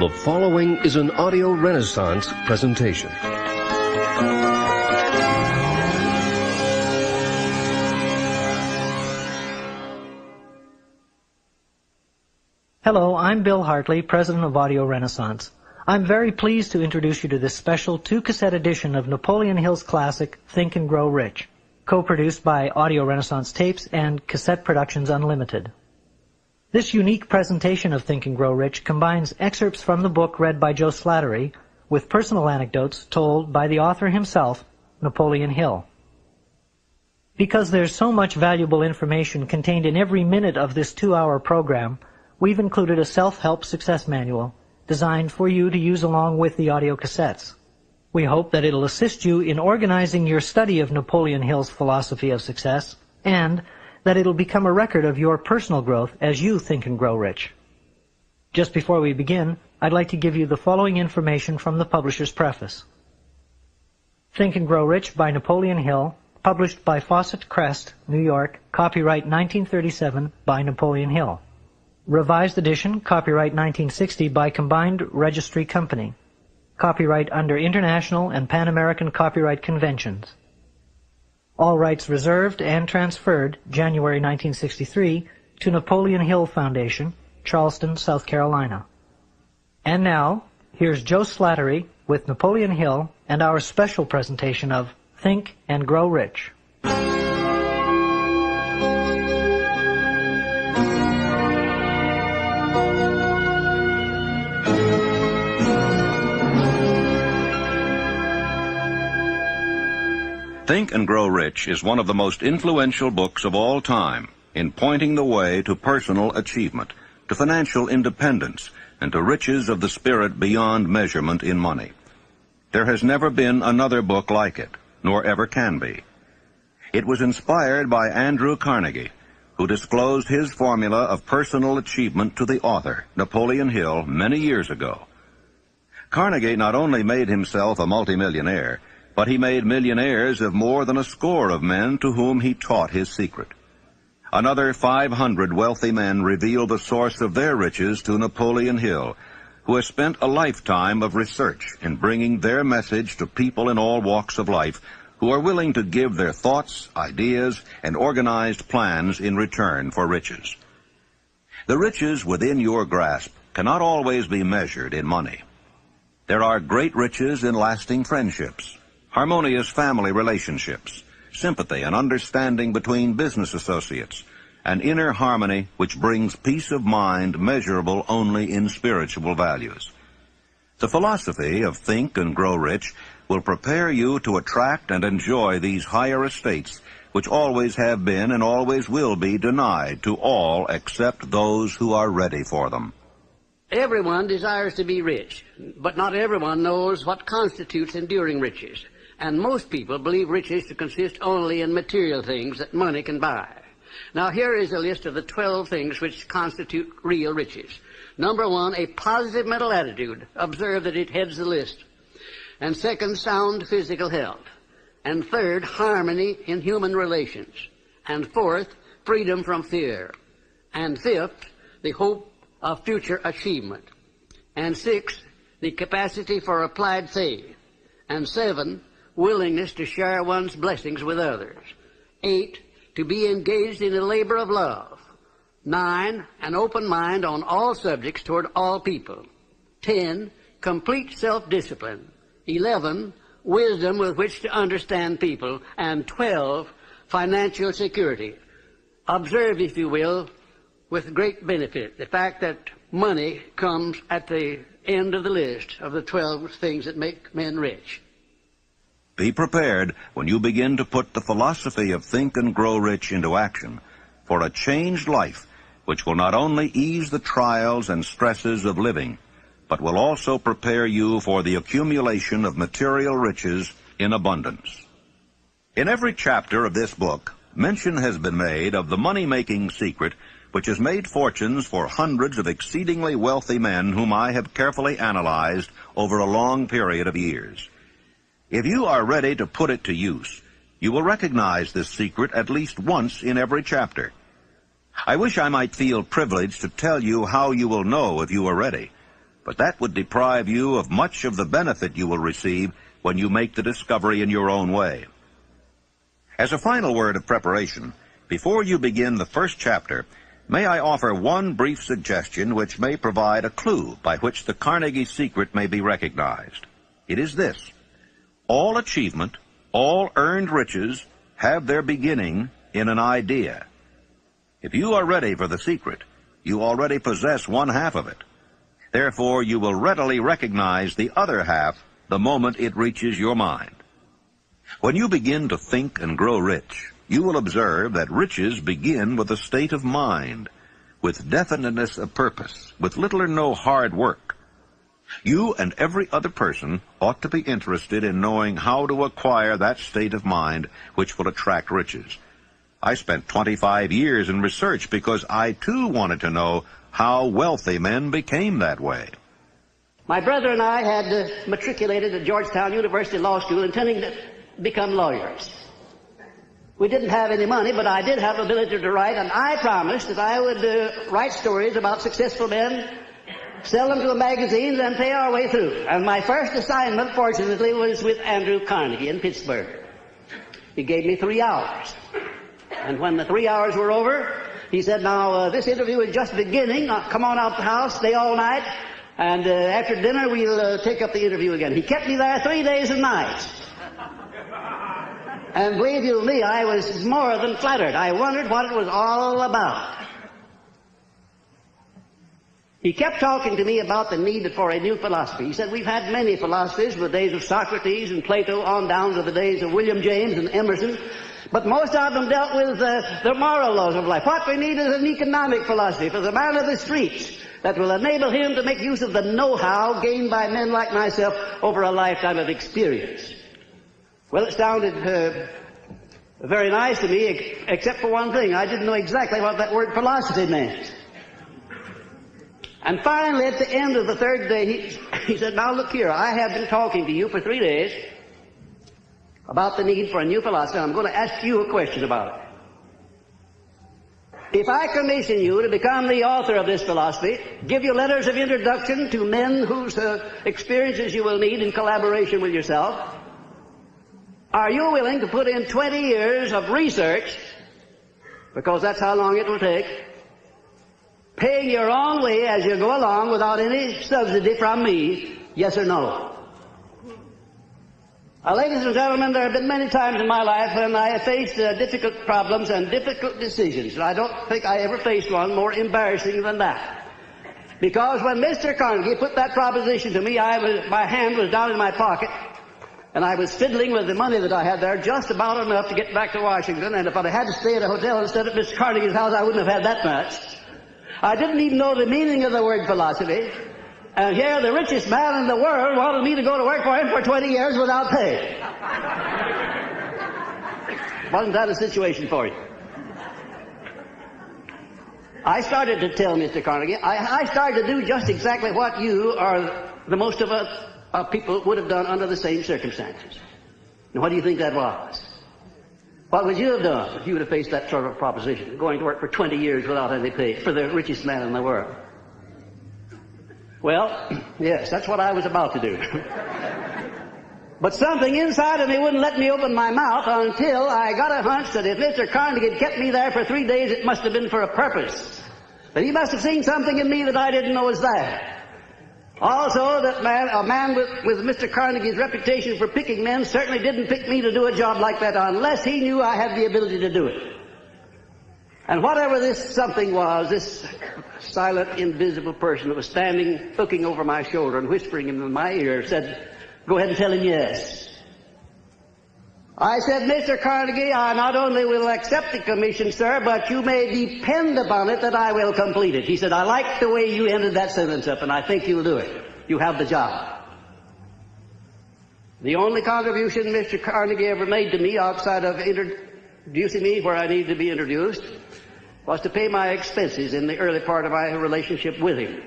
The following is an audio renaissance presentation. Hello, I'm Bill Hartley, President of Audio Renaissance. I'm very pleased to introduce you to this special 2-cassette edition of Napoleon Hill's classic, Think and Grow Rich, co-produced by Audio Renaissance Tapes and Cassette Productions Unlimited. This unique presentation of Think and Grow Rich combines excerpts from the book read by Joe Slattery with personal anecdotes told by the author himself, Napoleon Hill. Because there's so much valuable information contained in every minute of this 2-hour program, we've included a self-help success manual designed for you to use along with the audio cassettes. We hope that it'll assist you in organizing your study of Napoleon Hill's philosophy of success, and that it'll become a record of your personal growth as you think and grow rich. Just before we begin, I'd like to give you the following information from the publisher's preface. Think and Grow Rich by Napoleon Hill, published by Fawcett Crest, New York, copyright 1937 by Napoleon Hill. Revised edition, copyright 1960 by Combined Registry Company. Copyright under International and Pan American Copyright Conventions. All rights reserved and transferred, January 1963, to Napoleon Hill Foundation, Charleston, South Carolina. And now, here's Joe Slattery with Napoleon Hill and our special presentation of Think and Grow Rich. Think and Grow Rich is one of the most influential books of all time in pointing the way to personal achievement, to financial independence, and to riches of the spirit beyond measurement in money. There has never been another book like it, nor ever can be. It was inspired by Andrew Carnegie, who disclosed his formula of personal achievement to the author, Napoleon Hill, many years ago. Carnegie not only made himself a multimillionaire, but he made millionaires of more than a score of men to whom he taught his secret. Another 500 wealthy men revealed the source of their riches to Napoleon Hill, who has spent a lifetime of research in bringing their message to people in all walks of life who are willing to give their thoughts, ideas, and organized plans in return for riches. The riches within your grasp cannot always be measured in money. There are great riches in lasting friendships, harmonious family relationships, sympathy and understanding between business associates, and inner harmony which brings peace of mind measurable only in spiritual values. The philosophy of Think and Grow Rich will prepare you to attract and enjoy these higher estates which always have been and always will be denied to all except those who are ready for them. Everyone desires to be rich, but not everyone knows what constitutes enduring riches. And most people believe riches to consist only in material things that money can buy. Now here is a list of the 12 things which constitute real riches. Number 1, a positive mental attitude. Observe that it heads the list. And second, sound physical health. And third, harmony in human relations. And fourth, freedom from fear. And fifth, the hope of future achievement. And sixth, the capacity for applied faith. And 7, willingness to share one's blessings with others. 8, to be engaged in a labor of love. 9, an open mind on all subjects toward all people. 10, complete self-discipline. 11, wisdom with which to understand people. And 12, financial security. Observe, if you will, with great benefit, the fact that money comes at the end of the list of the 12 things that make men rich. Be prepared when you begin to put the philosophy of Think and Grow Rich into action for a changed life which will not only ease the trials and stresses of living, but will also prepare you for the accumulation of material riches in abundance. In every chapter of this book, mention has been made of the money-making secret which has made fortunes for hundreds of exceedingly wealthy men whom I have carefully analyzed over a long period of years. If you are ready to put it to use, you will recognize this secret at least once in every chapter. I wish I might feel privileged to tell you how you will know if you are ready, but that would deprive you of much of the benefit you will receive when you make the discovery in your own way. As a final word of preparation, before you begin the first chapter, may I offer one brief suggestion which may provide a clue by which the Carnegie secret may be recognized. It is this: all achievement, all earned riches have their beginning in an idea. If you are ready for the secret, you already possess one half of it. Therefore, you will readily recognize the other half the moment it reaches your mind. When you begin to think and grow rich, you will observe that riches begin with a state of mind, with definiteness of purpose, with little or no hard work. You and every other person ought to be interested in knowing how to acquire that state of mind which will attract riches. I spent 25 years in research because I, too, wanted to know how wealthy men became that way. My brother and I had matriculated at Georgetown University Law School intending to become lawyers. We didn't have any money, but I did have the ability to write, and I promised that I would write stories about successful men, sell them to the magazines, and pay our way through. And my first assignment, fortunately, was with Andrew Carnegie in Pittsburgh. He gave me 3 hours. And when the 3 hours were over, he said, now, this interview is just beginning. Come on out the house, stay all night, and after dinner we'll take up the interview again. He kept me there 3 days and nights. And believe you me, I was more than flattered. I wondered what it was all about. He kept talking to me about the need for a new philosophy. He said, we've had many philosophies from the days of Socrates and Plato on down to the days of William James and Emerson, but most of them dealt with the moral laws of life. What we need is an economic philosophy for the man of the streets that will enable him to make use of the know-how gained by men like myself over a lifetime of experience. Well, it sounded very nice to me, except for one thing. I didn't know exactly what that word philosophy meant. And finally, at the end of the third day, he said, now look here, I have been talking to you for 3 days about the need for a new philosophy. I'm going to ask you a question about it. If I commission you to become the author of this philosophy, give you letters of introduction to men whose experiences you will need in collaboration with yourself, are you willing to put in 20 years of research, because that's how long it will take, paying your own way as you go along without any subsidy from me, yes or no? Ladies and gentlemen, there have been many times in my life when I have faced difficult problems and difficult decisions, and I don't think I ever faced one more embarrassing than that. Because when Mr. Carnegie put that proposition to me, my hand was down in my pocket, and I was fiddling with the money that I had there just about enough to get back to Washington, and if I had to stay at a hotel instead of Mr. Carnegie's house, I wouldn't have had that much. I didn't even know the meaning of the word philosophy, and here the richest man in the world wanted me to go to work for him for 20 years without pay. Wasn't that a situation for you? I started to tell Mr. Carnegie, I started to do just exactly what you or the most of us people would have done under the same circumstances. And what do you think that was? What would you have done if you would have faced that sort of proposition, going to work for 20 years without any pay for the richest man in the world? Well, yes, that's what I was about to do. But something inside of me wouldn't let me open my mouth until I got a hunch that if Mr. Carnegie had kept me there for 3 days, it must have been for a purpose. That he must have seen something in me that I didn't know was there. Also, that a man with Mr. Carnegie's reputation for picking men certainly didn't pick me to do a job like that unless he knew I had the ability to do it. And whatever this something was, this silent, invisible person that was standing, looking over my shoulder and whispering in my ear, said, go ahead and tell him yes. I said, Mr. Carnegie, I not only will accept the commission, sir, but you may depend upon it that I will complete it. He said, I like the way you ended that sentence up, and I think you'll do it. You have the job. The only contribution Mr. Carnegie ever made to me outside of introducing me where I needed to be introduced was to pay my expenses in the early part of my relationship with him.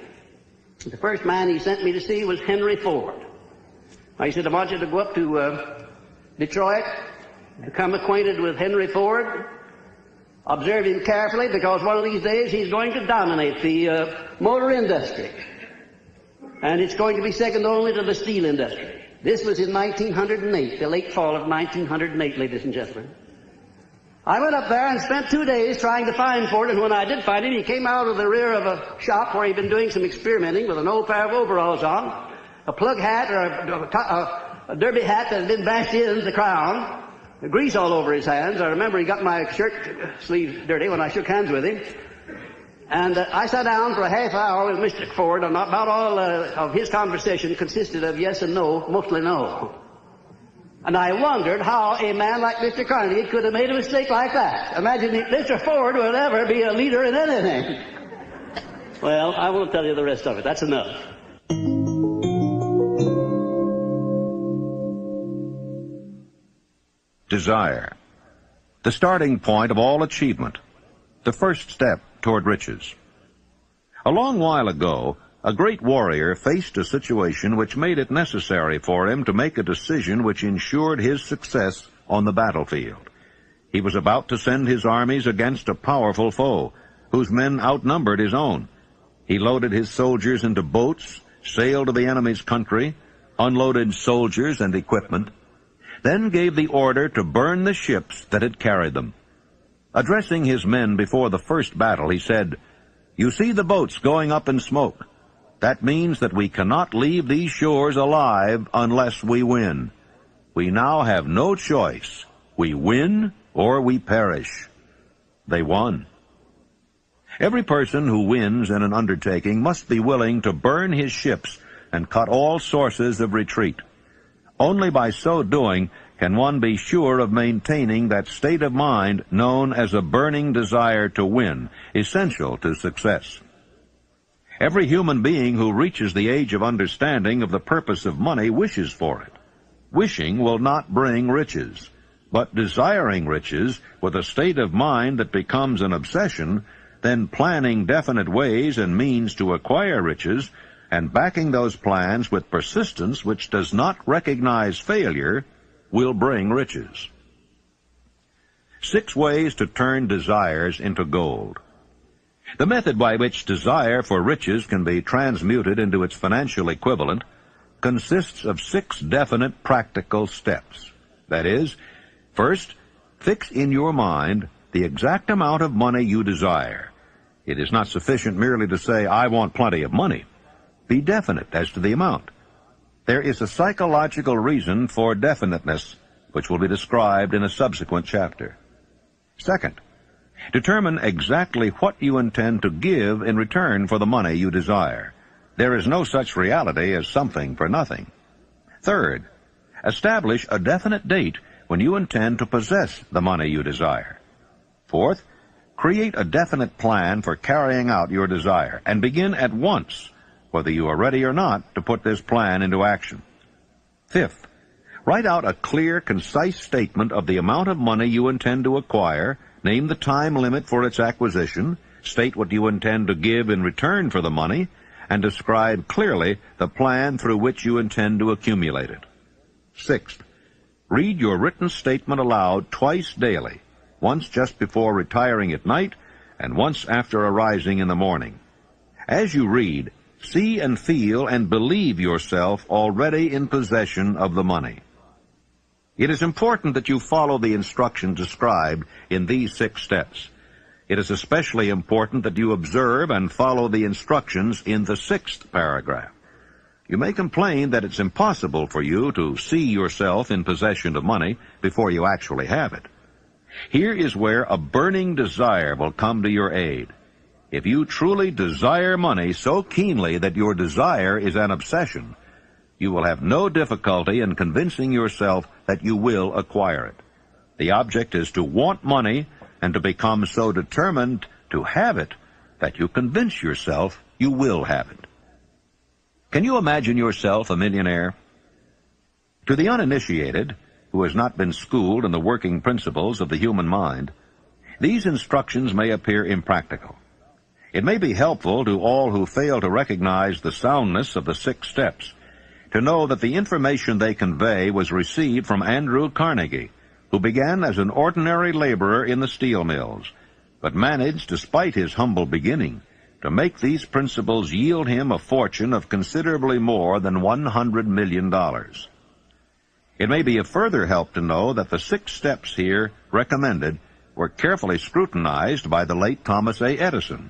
The first man he sent me to see was Henry Ford. He said, I want you to go up to Detroit, become acquainted with Henry Ford, observe him carefully, because one of these days he's going to dominate the motor industry. And it's going to be second only to the steel industry. This was in 1908, the late fall of 1908, ladies and gentlemen. I went up there and spent 2 days trying to find Ford, and when I did find him, he came out of the rear of a shop where he'd been doing some experimenting with an old pair of overalls on, a plug hat or a derby hat that had been bashed in the crown, grease all over his hands. I remember he got my shirt sleeves dirty when I shook hands with him. And I sat down for a half hour with Mr. Ford, and about all of his conversation consisted of yes and no, mostly no. And I wondered how a man like Mr. Carnegie could have made a mistake like that. Imagine if Mr. Ford would ever be a leader in anything. Well, I won't tell you the rest of it. That's enough. Desire. The starting point of all achievement. The first step toward riches. A long while ago, a great warrior faced a situation which made it necessary for him to make a decision which ensured his success on the battlefield. He was about to send his armies against a powerful foe, whose men outnumbered his own. He loaded his soldiers into boats, sailed to the enemy's country, unloaded soldiers and equipment, then gave the order to burn the ships that had carried them. Addressing his men before the first battle, he said, "You see the boats going up in smoke. That means that we cannot leave these shores alive unless we win. We now have no choice. We win or we perish." They won. Every person who wins in an undertaking must be willing to burn his ships and cut all sources of retreat. Only by so doing can one be sure of maintaining that state of mind known as a burning desire to win, essential to success. Every human being who reaches the age of understanding of the purpose of money wishes for it. Wishing will not bring riches, but desiring riches with a state of mind that becomes an obsession, then planning definite ways and means to acquire riches, and backing those plans with persistence which does not recognize failure, will bring riches. 6 ways to turn desires into gold. The method by which desire for riches can be transmuted into its financial equivalent consists of 6 definite practical steps. That is, first, fix in your mind the exact amount of money you desire. It is not sufficient merely to say, "I want plenty of money." Be definite as to the amount. There is a psychological reason for definiteness, which will be described in a subsequent chapter. Second, determine exactly what you intend to give in return for the money you desire. There is no such reality as something for nothing. Third, establish a definite date when you intend to possess the money you desire. Fourth, create a definite plan for carrying out your desire, and begin at once, whether you are ready or not, to put this plan into action. Fifth, write out a clear, concise statement of the amount of money you intend to acquire, name the time limit for its acquisition, state what you intend to give in return for the money, and describe clearly the plan through which you intend to accumulate it. Sixth, read your written statement aloud twice daily, once just before retiring at night and once after arising in the morning. As you read, see and feel and believe yourself already in possession of the money. It is important that you follow the instructions described in these 6 steps. It is especially important that you observe and follow the instructions in the 6th paragraph. You may complain that it's impossible for you to see yourself in possession of money before you actually have it. Here is where a burning desire will come to your aid. If you truly desire money so keenly that your desire is an obsession, you will have no difficulty in convincing yourself that you will acquire it. The object is to want money and to become so determined to have it that you convince yourself you will have it. Can you imagine yourself a millionaire? To the uninitiated, who has not been schooled in the working principles of the human mind, these instructions may appear impractical. It may be helpful to all who fail to recognize the soundness of the 6 steps to know that the information they convey was received from Andrew Carnegie, who began as an ordinary laborer in the steel mills, but managed, despite his humble beginning, to make these principles yield him a fortune of considerably more than $100 million. It may be a further help to know that the 6 steps here recommended were carefully scrutinized by the late Thomas A. Edison,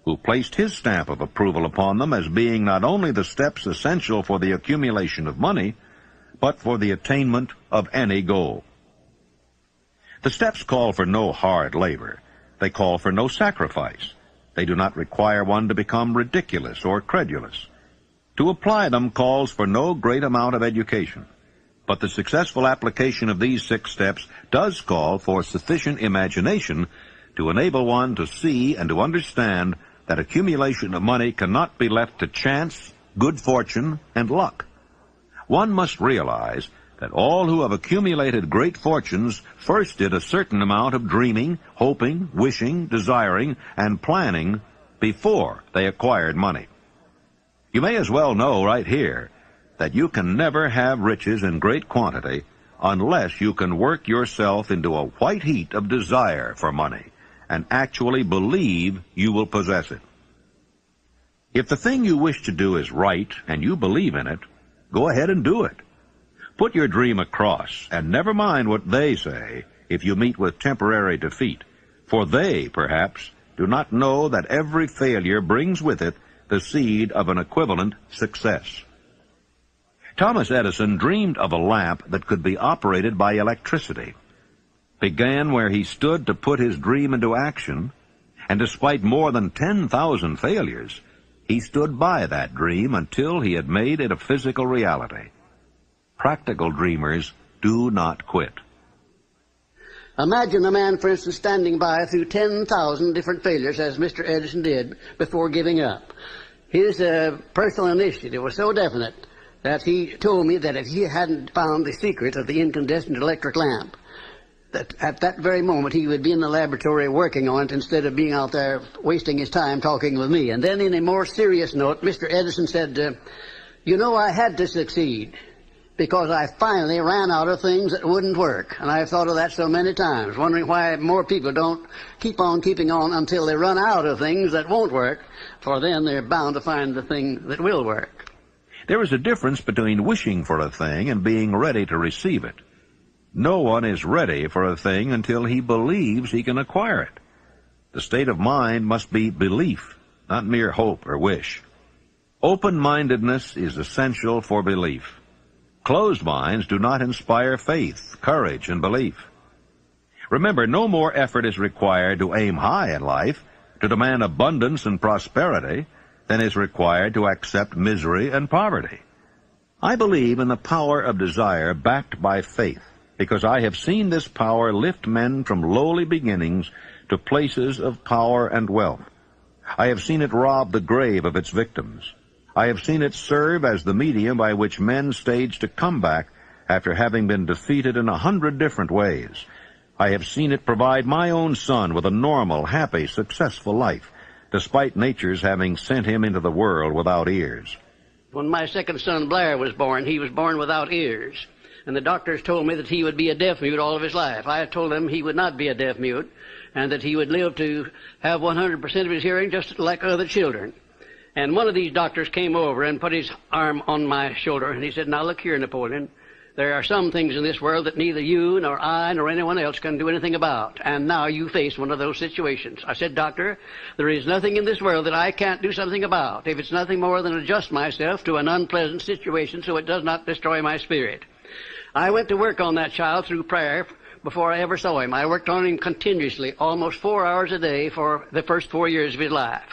who placed his stamp of approval upon them as being not only the steps essential for the accumulation of money, but for the attainment of any goal. The steps call for no hard labor. They call for no sacrifice. They do not require one to become ridiculous or credulous. To apply them calls for no great amount of education. But the successful application of these 6 steps does call for sufficient imagination to enable one to see and to understand that accumulation of money cannot be left to chance, good fortune, and luck. One must realize that all who have accumulated great fortunes first did a certain amount of dreaming, hoping, wishing, desiring, and planning before they acquired money. You may as well know right here that you can never have riches in great quantity unless you can work yourself into a white heat of desire for money and actually believe you will possess it. If the thing you wish to do is right and you believe in it, go ahead and do it. Put your dream across, and never mind what they say if you meet with temporary defeat, for they, perhaps, do not know that every failure brings with it the seed of an equivalent success. Thomas Edison dreamed of a lamp that could be operated by electricity, began where he stood to put his dream into action, and despite more than 10,000 failures, he stood by that dream until he had made it a physical reality. Practical dreamers do not quit. Imagine a man, for instance, standing by through 10,000 different failures, as Mr. Edison did, before giving up. His personal initiative was so definite that he told me that if he hadn't found the secret of the incandescent electric lamp, that at that very moment he would be in the laboratory working on it instead of being out there wasting his time talking with me. And then in a more serious note, Mr. Edison said, you know, I had to succeed because I finally ran out of things that wouldn't work. And I've thought of that so many times, wondering why more people don't keep on keeping on until they run out of things that won't work, for then they're bound to find the thing that will work. There is a difference between wishing for a thing and being ready to receive it. No one is ready for a thing until he believes he can acquire it. The state of mind must be belief, not mere hope or wish. Open-mindedness is essential for belief. Closed minds do not inspire faith, courage, and belief. Remember, no more effort is required to aim high in life, to demand abundance and prosperity, than is required to accept misery and poverty. I believe in the power of desire backed by faith, because I have seen this power lift men from lowly beginnings to places of power and wealth. I have seen it rob the grave of its victims. I have seen it serve as the medium by which men staged a comeback after having been defeated in 100 different ways. I have seen it provide my own son with a normal, happy, successful life, despite nature's having sent him into the world without ears. When my second son, Blair, was born, he was born without ears. And the doctors told me that he would be a deaf mute all of his life. I told him he would not be a deaf mute, and that he would live to have 100% of his hearing just like other children. And one of these doctors came over and put his arm on my shoulder, and he said, now look here, Napoleon, there are some things in this world that neither you nor I nor anyone else can do anything about, and now you face one of those situations. I said, Doctor, there is nothing in this world that I can't do something about, if it's nothing more than adjust myself to an unpleasant situation so it does not destroy my spirit. I went to work on that child through prayer before I ever saw him. I worked on him continuously, almost 4 hours a day for the first 4 years of his life.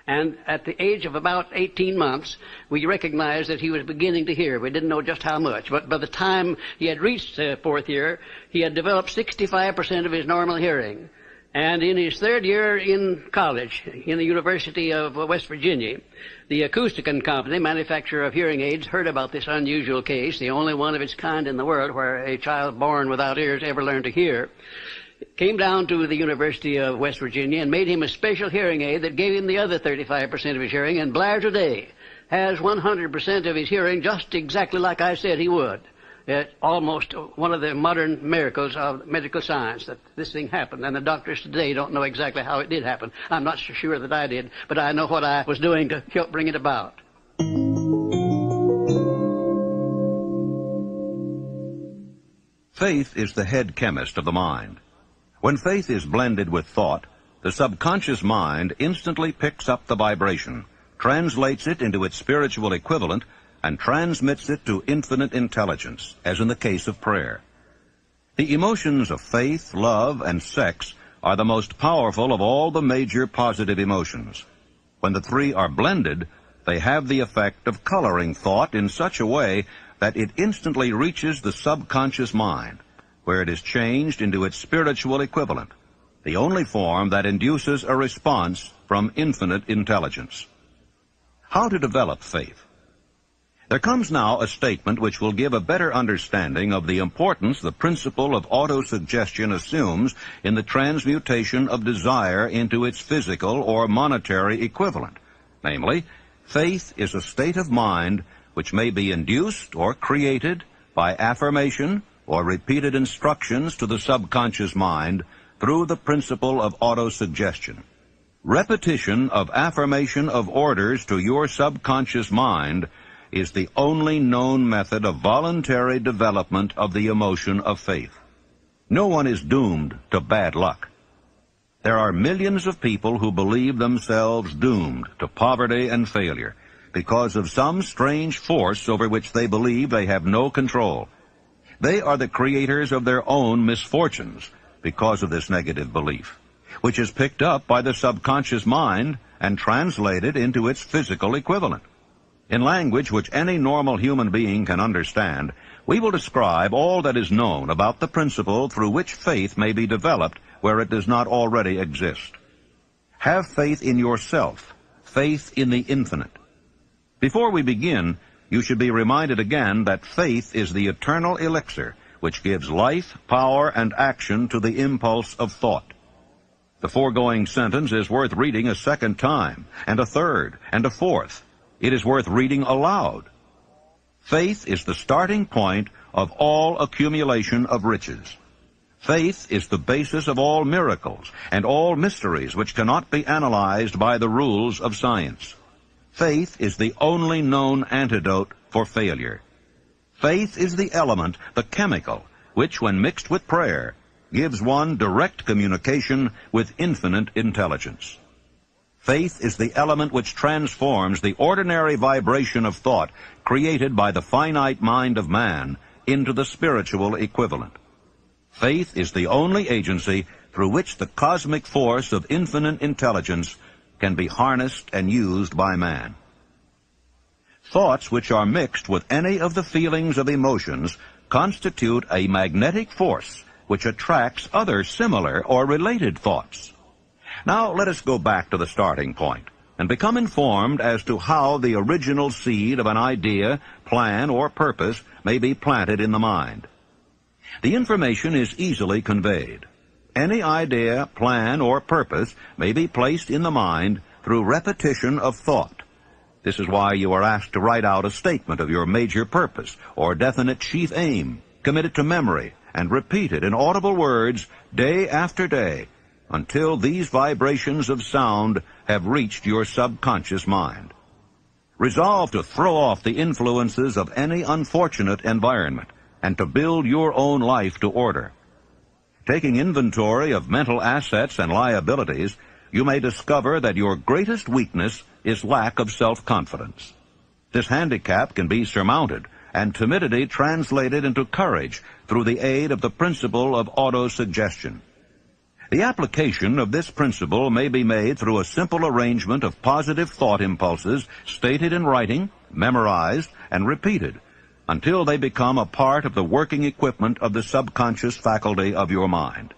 And at the age of about 18 months, we recognized that he was beginning to hear. We didn't know just how much. But by the time he had reached the 4th year, he had developed 65% of his normal hearing. And in his 3rd year in college, in the University of West Virginia, the Acousticon Company, manufacturer of hearing aids, heard about this unusual case, the only one of its kind in the world where a child born without ears ever learned to hear. Came down to the University of West Virginia and made him a special hearing aid that gave him the other 35% of his hearing, and Blair today has 100% of his hearing just exactly like I said he would. It's almost one of the modern miracles of medical science that this thing happened, and the doctors today don't know exactly how it did happen. I'm not so sure that I did, but I know what I was doing to help bring it about. Faith is the head chemist of the mind. When faith is blended with thought, the subconscious mind instantly picks up the vibration, translates it into its spiritual equivalent, and transmits it to infinite intelligence, as in the case of prayer. The emotions of faith, love, and sex are the most powerful of all the major positive emotions. When the three are blended, they have the effect of coloring thought in such a way that it instantly reaches the subconscious mind, where it is changed into its spiritual equivalent, the only form that induces a response from infinite intelligence. How to develop faith? There comes now a statement which will give a better understanding of the importance the principle of autosuggestion assumes in the transmutation of desire into its physical or monetary equivalent. Namely, faith is a state of mind which may be induced or created by affirmation or repeated instructions to the subconscious mind through the principle of autosuggestion. Repetition of affirmation of orders to your subconscious mind is the only known method of voluntary development of the emotion of faith. No one is doomed to bad luck. There are millions of people who believe themselves doomed to poverty and failure because of some strange force over which they believe they have no control. They are the creators of their own misfortunes because of this negative belief, which is picked up by the subconscious mind and translated into its physical equivalent. In language which any normal human being can understand, we will describe all that is known about the principle through which faith may be developed where it does not already exist. Have faith in yourself, faith in the infinite. Before we begin, you should be reminded again that faith is the eternal elixir which gives life, power, and action to the impulse of thought. The foregoing sentence is worth reading a second time, and a third, and a fourth. It is worth reading aloud. Faith is the starting point of all accumulation of riches. Faith is the basis of all miracles and all mysteries which cannot be analyzed by the rules of science. Faith is the only known antidote for failure. Faith is the element, the chemical, which, when mixed with prayer, gives one direct communication with infinite intelligence. Faith is the element which transforms the ordinary vibration of thought created by the finite mind of man into the spiritual equivalent. Faith is the only agency through which the cosmic force of infinite intelligence can be harnessed and used by man. Thoughts which are mixed with any of the feelings of emotions constitute a magnetic force which attracts other similar or related thoughts. Now let us go back to the starting point and become informed as to how the original seed of an idea, plan, or purpose may be planted in the mind. The information is easily conveyed. Any idea, plan, or purpose may be placed in the mind through repetition of thought. This is why you are asked to write out a statement of your major purpose or definite chief aim, commit it to memory, and repeat it in audible words day after day until these vibrations of sound have reached your subconscious mind. Resolve to throw off the influences of any unfortunate environment and to build your own life to order. Taking inventory of mental assets and liabilities, you may discover that your greatest weakness is lack of self-confidence. This handicap can be surmounted and timidity translated into courage through the aid of the principle of autosuggestion. The application of this principle may be made through a simple arrangement of positive thought impulses stated in writing, memorized, and repeated until they become a part of the working equipment of the subconscious faculty of your mind.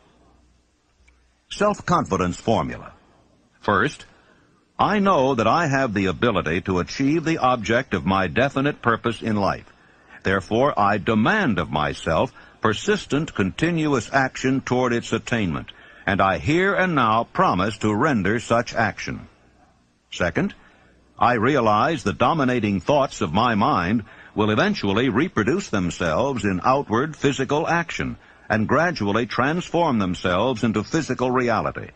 Self-confidence formula. First, I know that I have the ability to achieve the object of my definite purpose in life. Therefore, I demand of myself persistent, continuous action toward its attainment, and I here and now promise to render such action. Second, I realize the dominating thoughts of my mind will eventually reproduce themselves in outward physical action and gradually transform themselves into physical reality.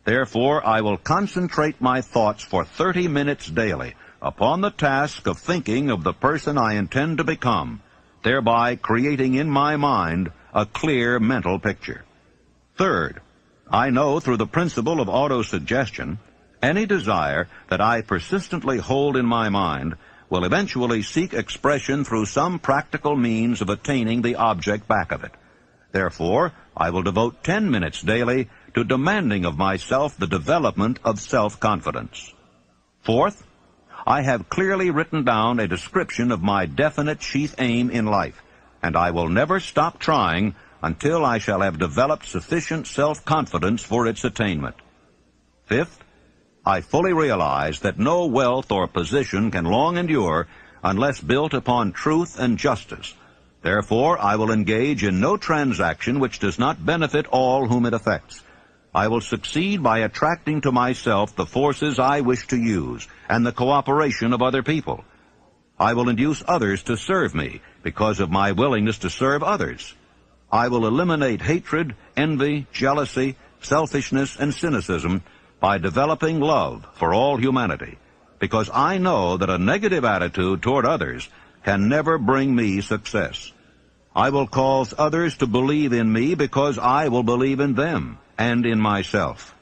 Therefore, I will concentrate my thoughts for 30 minutes daily upon the task of thinking of the person I intend to become, thereby creating in my mind a clear mental picture. Third, I know through the principle of autosuggestion, any desire that I persistently hold in my mind will eventually seek expression through some practical means of attaining the object back of it. Therefore, I will devote 10 minutes daily to demanding of myself the development of self-confidence. Fourth, I have clearly written down a description of my definite chief aim in life, and I will never stop trying until I shall have developed sufficient self-confidence for its attainment. Fifth, I fully realize that no wealth or position can long endure unless built upon truth and justice. Therefore, I will engage in no transaction which does not benefit all whom it affects. I will succeed by attracting to myself the forces I wish to use and the cooperation of other people. I will induce others to serve me because of my willingness to serve others. I will eliminate hatred, envy, jealousy, selfishness, and cynicism by developing love for all humanity, because I know that a negative attitude toward others can never bring me success. I will cause others to believe in me because I will believe in them and in myself.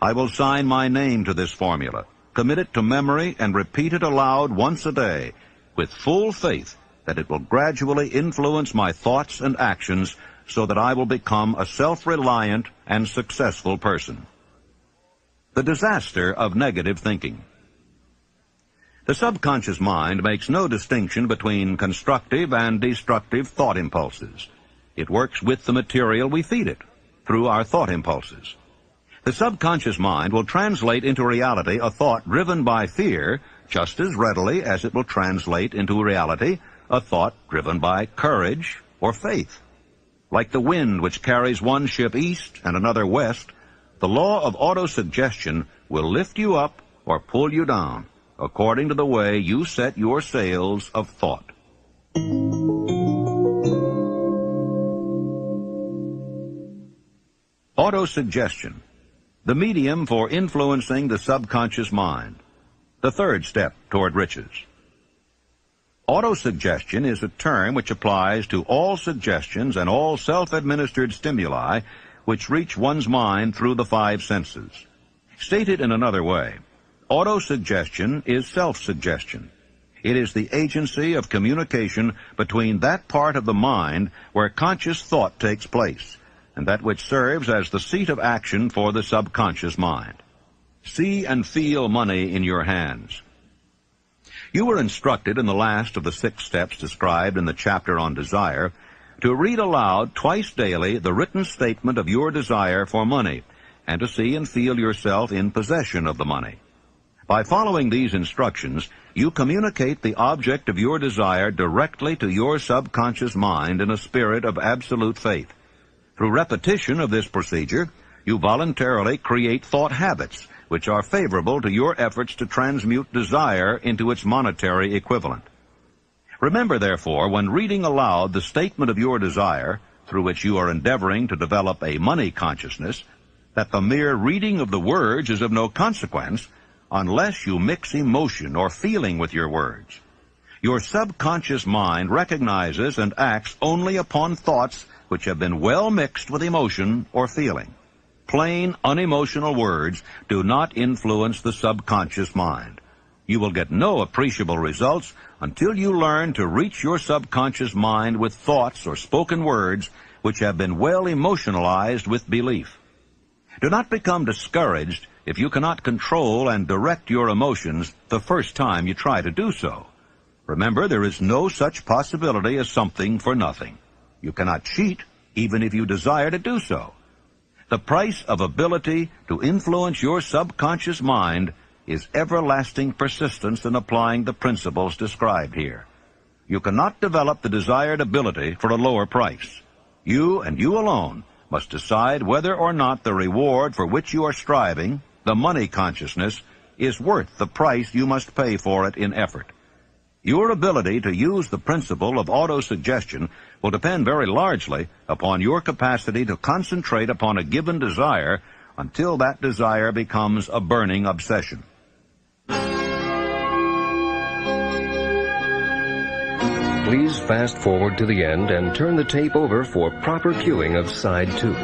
I will sign my name to this formula, commit it to memory, and repeat it aloud once a day, with full faith that it will gradually influence my thoughts and actions so that I will become a self-reliant and successful person. The disaster of negative thinking. The subconscious mind makes no distinction between constructive and destructive thought impulses. It works with the material we feed it, through our thought impulses. The subconscious mind will translate into reality a thought driven by fear just as readily as it will translate into reality a thought driven by courage or faith. Like the wind which carries one ship east and another west, the law of autosuggestion will lift you up or pull you down, according to the way you set your sails of thought. Autosuggestion, the medium for influencing the subconscious mind, the third step toward riches. Autosuggestion is a term which applies to all suggestions and all self-administered stimuli which reach one's mind through the five senses. Stated in another way, autosuggestion is self-suggestion. It is the agency of communication between that part of the mind where conscious thought takes place, and that which serves as the seat of action for the subconscious mind. See and feel money in your hands. You were instructed in the last of the 6 steps described in the chapter on desire to read aloud twice daily the written statement of your desire for money, and to see and feel yourself in possession of the money. By following these instructions, you communicate the object of your desire directly to your subconscious mind in a spirit of absolute faith. Through repetition of this procedure, you voluntarily create thought habits which are favorable to your efforts to transmute desire into its monetary equivalent. Remember, therefore, when reading aloud the statement of your desire, through which you are endeavoring to develop a money consciousness, that the mere reading of the words is of no consequence unless you mix emotion or feeling with your words. Your subconscious mind recognizes and acts only upon thoughts which have been well mixed with emotion or feeling. Plain, unemotional words do not influence the subconscious mind. You will get no appreciable results until you learn to reach your subconscious mind with thoughts or spoken words which have been well emotionalized with belief. Do not become discouraged if you cannot control and direct your emotions the first time you try to do so. Remember, there is no such possibility as something for nothing. You cannot cheat even if you desire to do so. The price of ability to influence your subconscious mind is everlasting persistence in applying the principles described here. You cannot develop the desired ability for a lower price. You and you alone must decide whether or not the reward for which you are striving, the money consciousness, is worth the price you must pay for it in effort. Your ability to use the principle of autosuggestion will depend very largely upon your capacity to concentrate upon a given desire until that desire becomes a burning obsession. Please fast forward to the end and turn the tape over for proper cueing of side 2.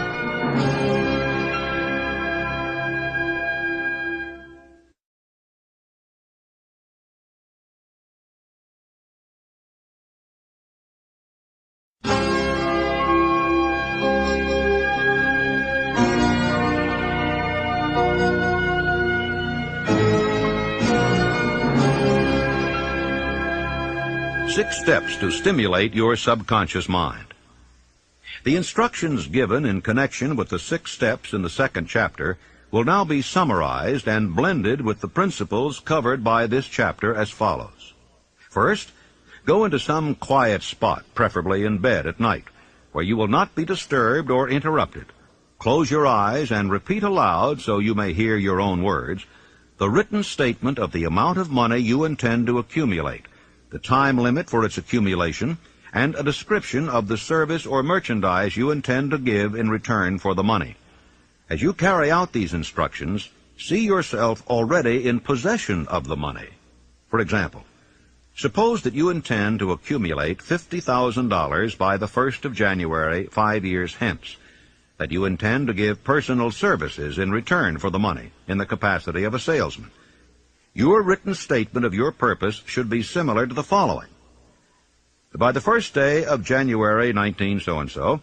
Six steps to stimulate your subconscious mind. The instructions given in connection with the 6 steps in the 2nd chapter will now be summarized and blended with the principles covered by this chapter as follows. First, go into some quiet spot, preferably in bed at night, where you will not be disturbed or interrupted. Close your eyes and repeat aloud, so you may hear your own words, the written statement of the amount of money you intend to accumulate, the time limit for its accumulation, and a description of the service or merchandise you intend to give in return for the money. As you carry out these instructions, see yourself already in possession of the money. For example, suppose that you intend to accumulate $50,000 by the 1st of January 5 years hence, that you intend to give personal services in return for the money in the capacity of a salesman. Your written statement of your purpose should be similar to the following. By the 1st day of January 19 so-and-so,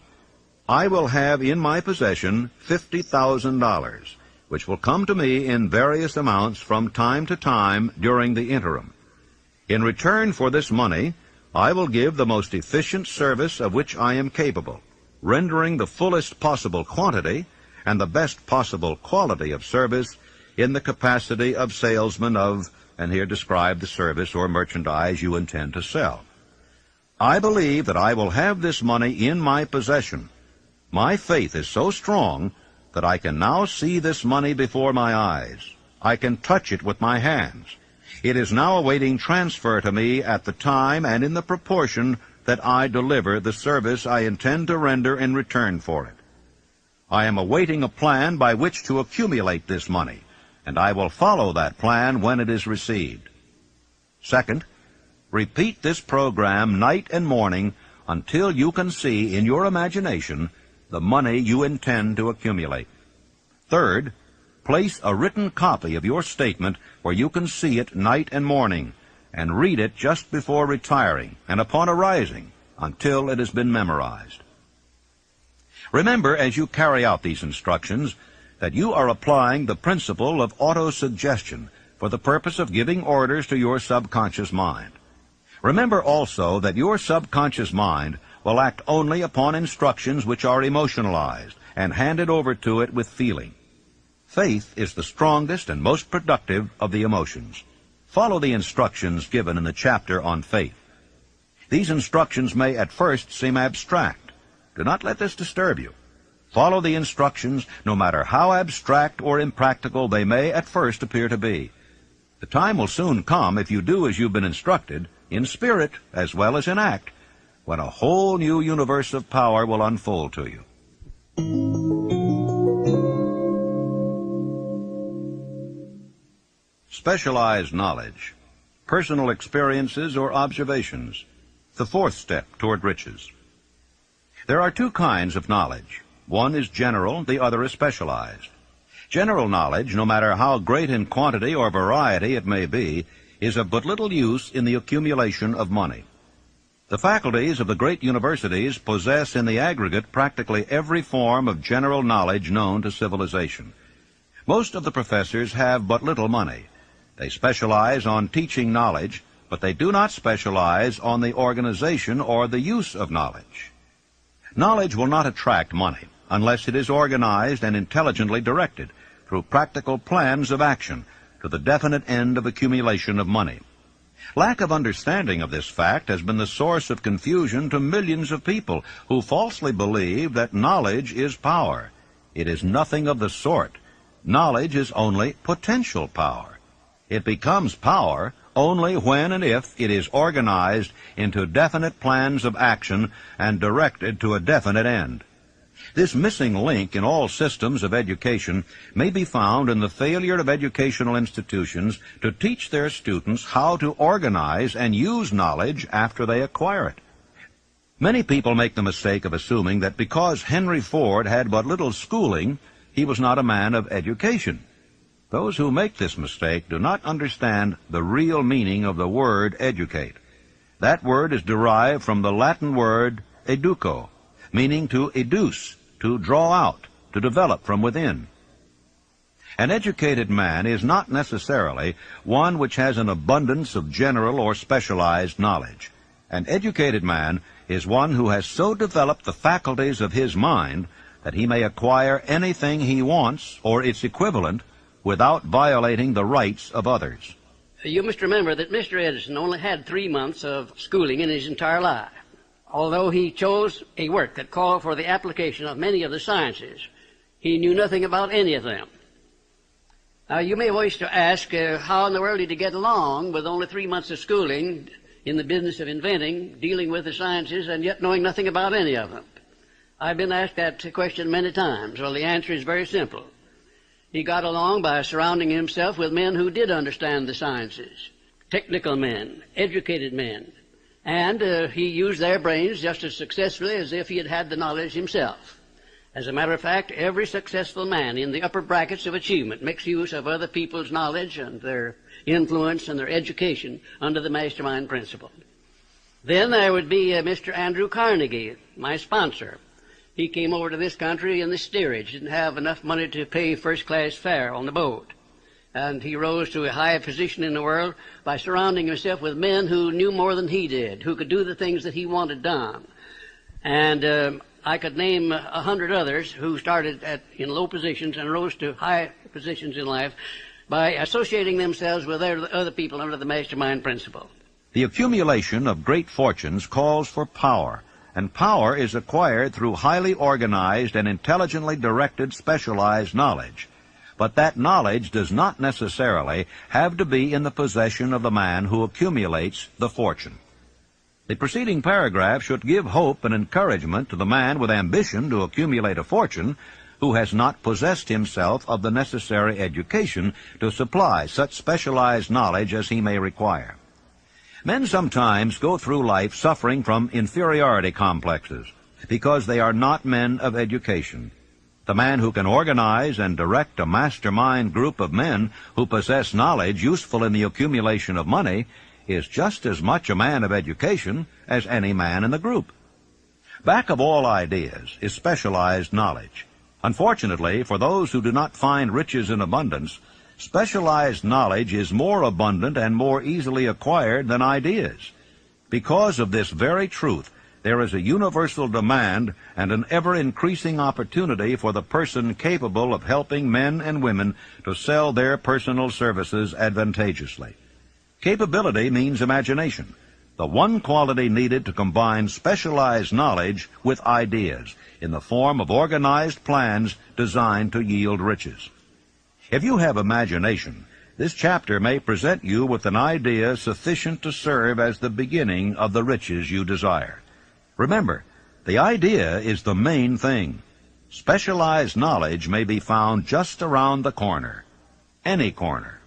I will have in my possession $50,000, which will come to me in various amounts from time to time during the interim. In return for this money, I will give the most efficient service of which I am capable, rendering the fullest possible quantity and the best possible quality of service in the capacity of salesman of, and here describe the service or merchandise you intend to sell. I believe that I will have this money in my possession. My faith is so strong that I can now see this money before my eyes. I can touch it with my hands. It is now awaiting transfer to me at the time and in the proportion that I deliver the service I intend to render in return for it. I am awaiting a plan by which to accumulate this money, and I will follow that plan when it is received. Second, repeat this program night and morning until you can see in your imagination the money you intend to accumulate. Third, place a written copy of your statement where you can see it night and morning, and read it just before retiring and upon arising until it has been memorized. Remember, as you carry out these instructions, that you are applying the principle of autosuggestion for the purpose of giving orders to your subconscious mind. Remember also that your subconscious mind will act only upon instructions which are emotionalized and handed over to it with feeling. Faith is the strongest and most productive of the emotions. Follow the instructions given in the chapter on faith. These instructions may at first seem abstract. Do not let this disturb you. Follow the instructions, no matter how abstract or impractical they may at first appear to be. The time will soon come, if you do as you've been instructed, in spirit as well as in act, when a whole new universe of power will unfold to you. Specialized knowledge, personal experiences or observations, the 4th step toward riches. There are 2 kinds of knowledge. One is general, the other is specialized. General knowledge, no matter how great in quantity or variety it may be, is of but little use in the accumulation of money. The faculties of the great universities possess in the aggregate practically every form of general knowledge known to civilization. Most of the professors have but little money. They specialize on teaching knowledge, but they do not specialize on the organization or the use of knowledge. Knowledge will not attract money unless it is organized and intelligently directed through practical plans of action to the definite end of accumulation of money. Lack of understanding of this fact has been the source of confusion to millions of people who falsely believe that knowledge is power. It is nothing of the sort. Knowledge is only potential power. It becomes power only when and if it is organized into definite plans of action and directed to a definite end. This missing link in all systems of education may be found in the failure of educational institutions to teach their students how to organize and use knowledge after they acquire it. Many people make the mistake of assuming that because Henry Ford had but little schooling, he was not a man of education. Those who make this mistake do not understand the real meaning of the word educate. That word is derived from the Latin word educo, meaning to educe, to draw out, to develop from within. An educated man is not necessarily one which has an abundance of general or specialized knowledge. An educated man is one who has so developed the faculties of his mind that he may acquire anything he wants or its equivalent without violating the rights of others. You must remember that Mr. Edison only had 3 months of schooling in his entire life. Although he chose a work that called for the application of many of the sciences, he knew nothing about any of them. Now, you may wish to ask, how in the world did he get along with only 3 months of schooling in the business of inventing, dealing with the sciences, and yet knowing nothing about any of them? I've been asked that question many times. Well, the answer is very simple. He got along by surrounding himself with men who did understand the sciences, technical men, educated men, and he used their brains just as successfully as if he had had the knowledge himself. As a matter of fact, every successful man in the upper brackets of achievement makes use of other people's knowledge and their influence and their education under the mastermind principle. Then there would be Mr. Andrew Carnegie, my sponsor. He came over to this country in the steerage, didn't have enough money to pay first-class fare on the boat. And he rose to a high position in the world by surrounding himself with men who knew more than he did, who could do the things that he wanted done. And I could name 100 others who started in low positions and rose to high positions in life by associating themselves with other people under the mastermind principle. The accumulation of great fortunes calls for power, and power is acquired through highly organized and intelligently directed specialized knowledge. But that knowledge does not necessarily have to be in the possession of the man who accumulates the fortune. The preceding paragraph should give hope and encouragement to the man with ambition to accumulate a fortune who has not possessed himself of the necessary education to supply such specialized knowledge as he may require. Men sometimes go through life suffering from inferiority complexes because they are not men of education. The man who can organize and direct a mastermind group of men who possess knowledge useful in the accumulation of money is just as much a man of education as any man in the group. Back of all ideas is specialized knowledge. Unfortunately, for those who do not find riches in abundance, specialized knowledge is more abundant and more easily acquired than ideas. Because of this very truth, there is a universal demand and an ever-increasing opportunity for the person capable of helping men and women to sell their personal services advantageously. Capability means imagination, the one quality needed to combine specialized knowledge with ideas in the form of organized plans designed to yield riches. If you have imagination, this chapter may present you with an idea sufficient to serve as the beginning of the riches you desire. Remember, the idea is the main thing. Specialized knowledge may be found just around the corner. Any corner.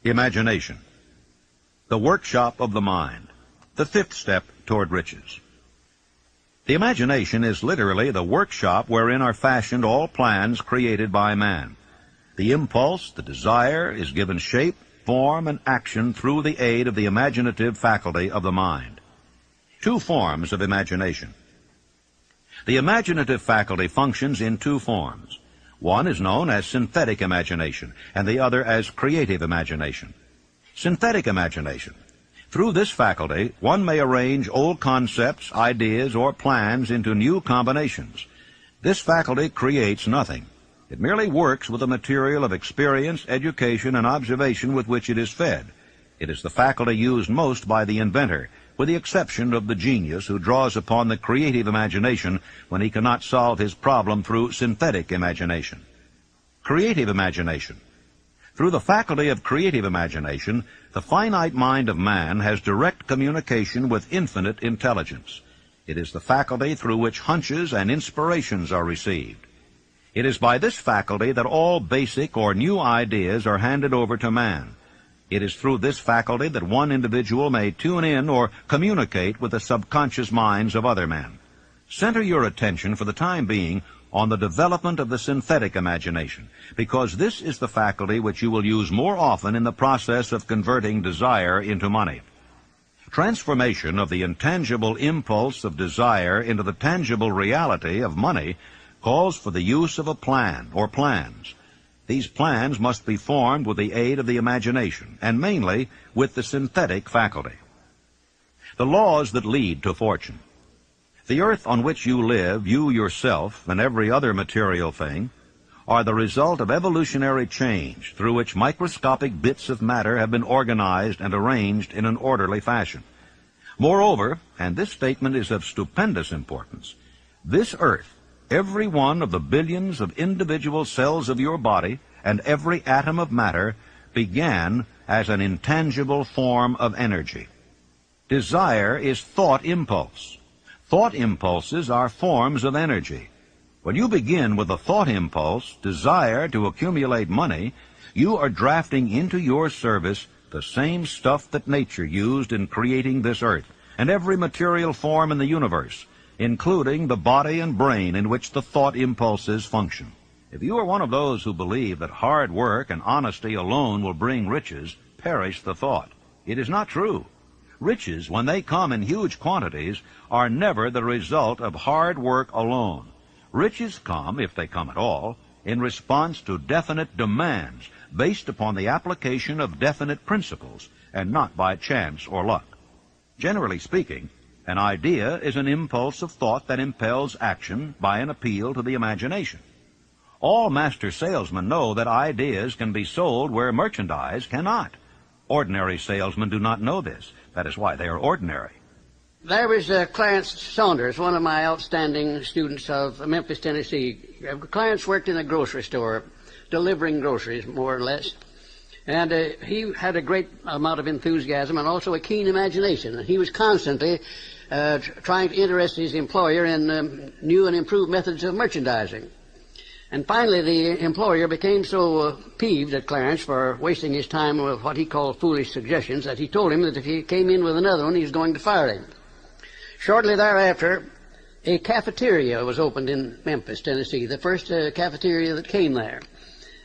Imagination. The workshop of the mind. The fifth step toward riches. The imagination is literally the workshop wherein are fashioned all plans created by man. The impulse, the desire, is given shape, form, and action through the aid of the imaginative faculty of the mind. Two forms of imagination. The imaginative faculty functions in two forms. One is known as synthetic imagination, and the other as creative imagination. Synthetic imagination. Through this faculty, one may arrange old concepts, ideas, or plans into new combinations. This faculty creates nothing. It merely works with the material of experience, education, and observation with which it is fed. It is the faculty used most by the inventor, with the exception of the genius who draws upon the creative imagination when he cannot solve his problem through synthetic imagination. Creative imagination. Through the faculty of creative imagination, the finite mind of man has direct communication with infinite intelligence. It is the faculty through which hunches and inspirations are received. It is by this faculty that all basic or new ideas are handed over to man. It is through this faculty that one individual may tune in or communicate with the subconscious minds of other men. Center your attention for the time being on the development of the synthetic imagination, because this is the faculty which you will use more often in the process of converting desire into money. Transformation of the intangible impulse of desire into the tangible reality of money calls for the use of a plan or plans. These plans must be formed with the aid of the imagination, and mainly with the synthetic faculty. The laws that lead to fortune. The earth on which you live, you yourself, and every other material thing, are the result of evolutionary change through which microscopic bits of matter have been organized and arranged in an orderly fashion. Moreover, and this statement is of stupendous importance, this earth, every one of the billions of individual cells of your body, and every atom of matter, began as an intangible form of energy. Desire is thought impulse. Thought impulses are forms of energy. When you begin with a thought impulse, desire to accumulate money, you are drafting into your service the same stuff that nature used in creating this earth, and every material form in the universe, including the body and brain in which the thought impulses function. If you are one of those who believe that hard work and honesty alone will bring riches, perish the thought. It is not true. Riches, when they come in huge quantities, are never the result of hard work alone. Riches come, if they come at all, in response to definite demands based upon the application of definite principles, and not by chance or luck. Generally speaking, an idea is an impulse of thought that impels action by an appeal to the imagination. All master salesmen know that ideas can be sold where merchandise cannot. Ordinary salesmen do not know this. That is why they are ordinary. There was Clarence Saunders, one of my outstanding students of Memphis, Tennessee. Clarence worked in a grocery store, delivering groceries, more or less. And he had a great amount of enthusiasm and also a keen imagination. He was constantly trying to interest his employer in new and improved methods of merchandising. And finally, the employer became so peeved at Clarence for wasting his time with what he called foolish suggestions that he told him that if he came in with another one, he was going to fire him. Shortly thereafter, a cafeteria was opened in Memphis, Tennessee, the first cafeteria that came there.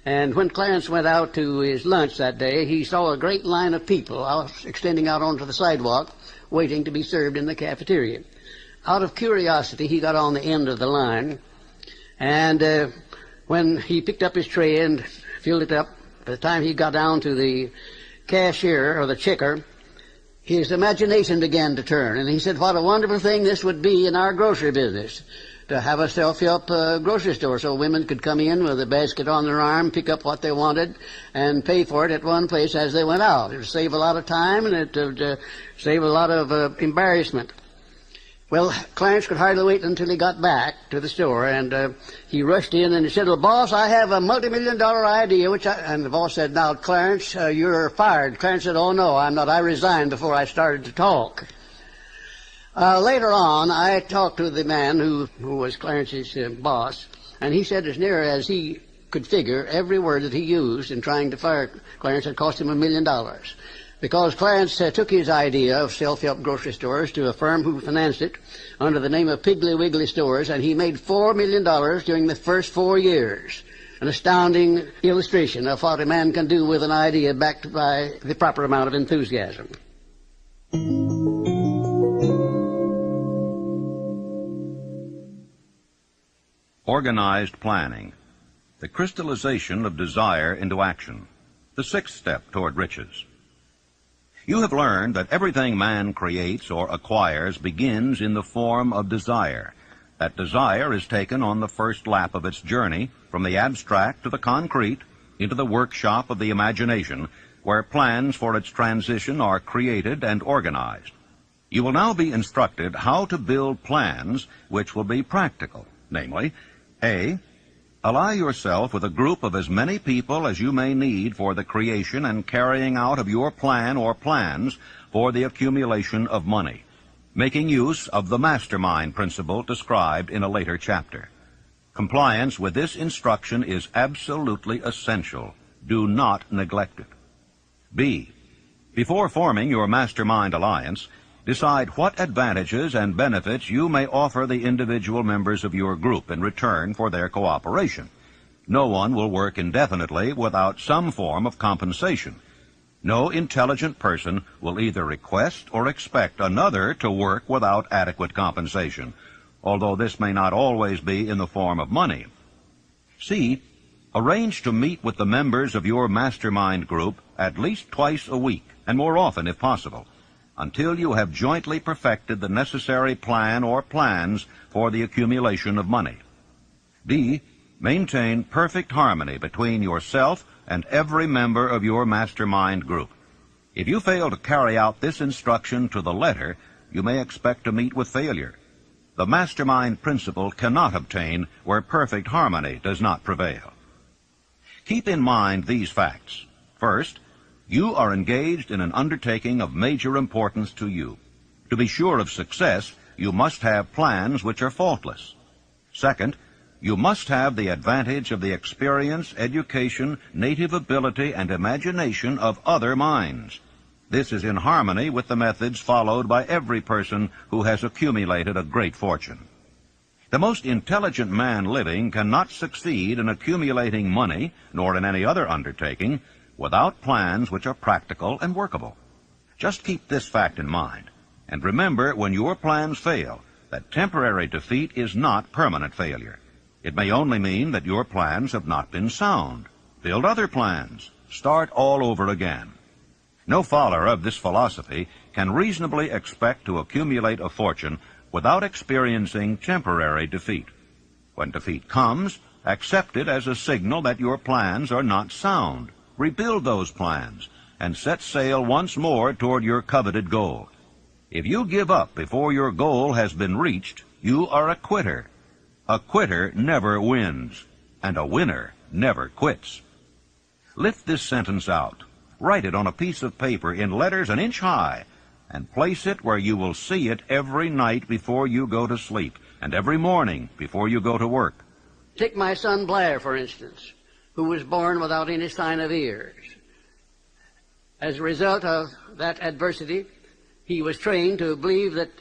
And when Clarence went out to his lunch that day, he saw a great line of people extending out onto the sidewalk, waiting to be served in the cafeteria. Out of curiosity, he got on the end of the line, and when he picked up his tray and filled it up, by the time he got down to the cashier or the checker, his imagination began to turn, and he said, what a wonderful thing this would be in our grocery business, to have a self-help grocery store so women could come in with a basket on their arm, pick up what they wanted, and pay for it at one place as they went out. It would save a lot of time, and it would save a lot of embarrassment. Well, Clarence could hardly wait until he got back to the store, and he rushed in and he said, well, boss, I have a multi-million-dollar idea, and the boss said, now, Clarence, you're fired. Clarence said, oh, no, I'm not. I resigned before I started to talk. Later on, I talked to the man who was Clarence's boss, and he said as near as he could figure, every word that he used in trying to fire Clarence had cost him $1 million. Because Clarence took his idea of self-help grocery stores to a firm who financed it under the name of Piggly Wiggly Stores, and he made $4 million during the first 4 years. An astounding illustration of what a man can do with an idea backed by the proper amount of enthusiasm. Organized planning. The crystallization of desire into action. The sixth step toward riches. You have learned that everything man creates or acquires begins in the form of desire. That desire is taken on the first lap of its journey from the abstract to the concrete into the workshop of the imagination, where plans for its transition are created and organized. You will now be instructed how to build plans which will be practical, namely, A, Ally yourself with a group of as many people as you may need for the creation and carrying out of your plan or plans for the accumulation of money, making use of the mastermind principle described in a later chapter. Compliance with this instruction is absolutely essential. Do not neglect it. B. Before forming your mastermind alliance, decide what advantages and benefits you may offer the individual members of your group in return for their cooperation. No one will work indefinitely without some form of compensation. No intelligent person will either request or expect another to work without adequate compensation, although this may not always be in the form of money. C. Arrange to meet with the members of your mastermind group at least twice a week, and more often if possible, until you have jointly perfected the necessary plan or plans for the accumulation of money. D. Maintain perfect harmony between yourself and every member of your mastermind group. If you fail to carry out this instruction to the letter, you may expect to meet with failure. The mastermind principle cannot obtain where perfect harmony does not prevail. Keep in mind these facts. First, you are engaged in an undertaking of major importance to you. To be sure of success, you must have plans which are faultless. Second, you must have the advantage of the experience, education, native ability, and imagination of other minds. This is in harmony with the methods followed by every person who has accumulated a great fortune. The most intelligent man living cannot succeed in accumulating money, nor in any other undertaking, without plans which are practical and workable. Just keep this fact in mind, and remember when your plans fail that temporary defeat is not permanent failure. It may only mean that your plans have not been sound. Build other plans. Start all over again. No follower of this philosophy can reasonably expect to accumulate a fortune without experiencing temporary defeat. When defeat comes, accept it as a signal that your plans are not sound. Rebuild those plans and set sail once more toward your coveted goal. If you give up before your goal has been reached, you are a quitter. A quitter never wins, and a winner never quits. Lift this sentence out. Write it on a piece of paper in letters an inch high, and place it where you will see it every night before you go to sleep, and every morning before you go to work. Take my son Blair, for instance, who was born without any sign of ears. As a result of that adversity, he was trained to believe that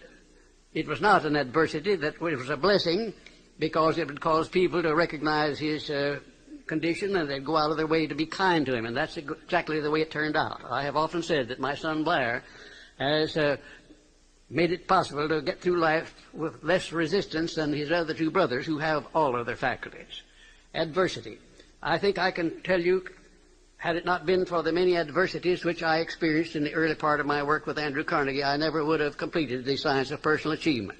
it was not an adversity, that it was a blessing, because it would cause people to recognize his condition, and they'd go out of their way to be kind to him, and that's exactly the way it turned out. I have often said that my son Blair has made it possible to get through life with less resistance than his other two brothers who have all of their faculties. Adversity. I think I can tell you, had it not been for the many adversities which I experienced in the early part of my work with Andrew Carnegie, I never would have completed the science of personal achievement.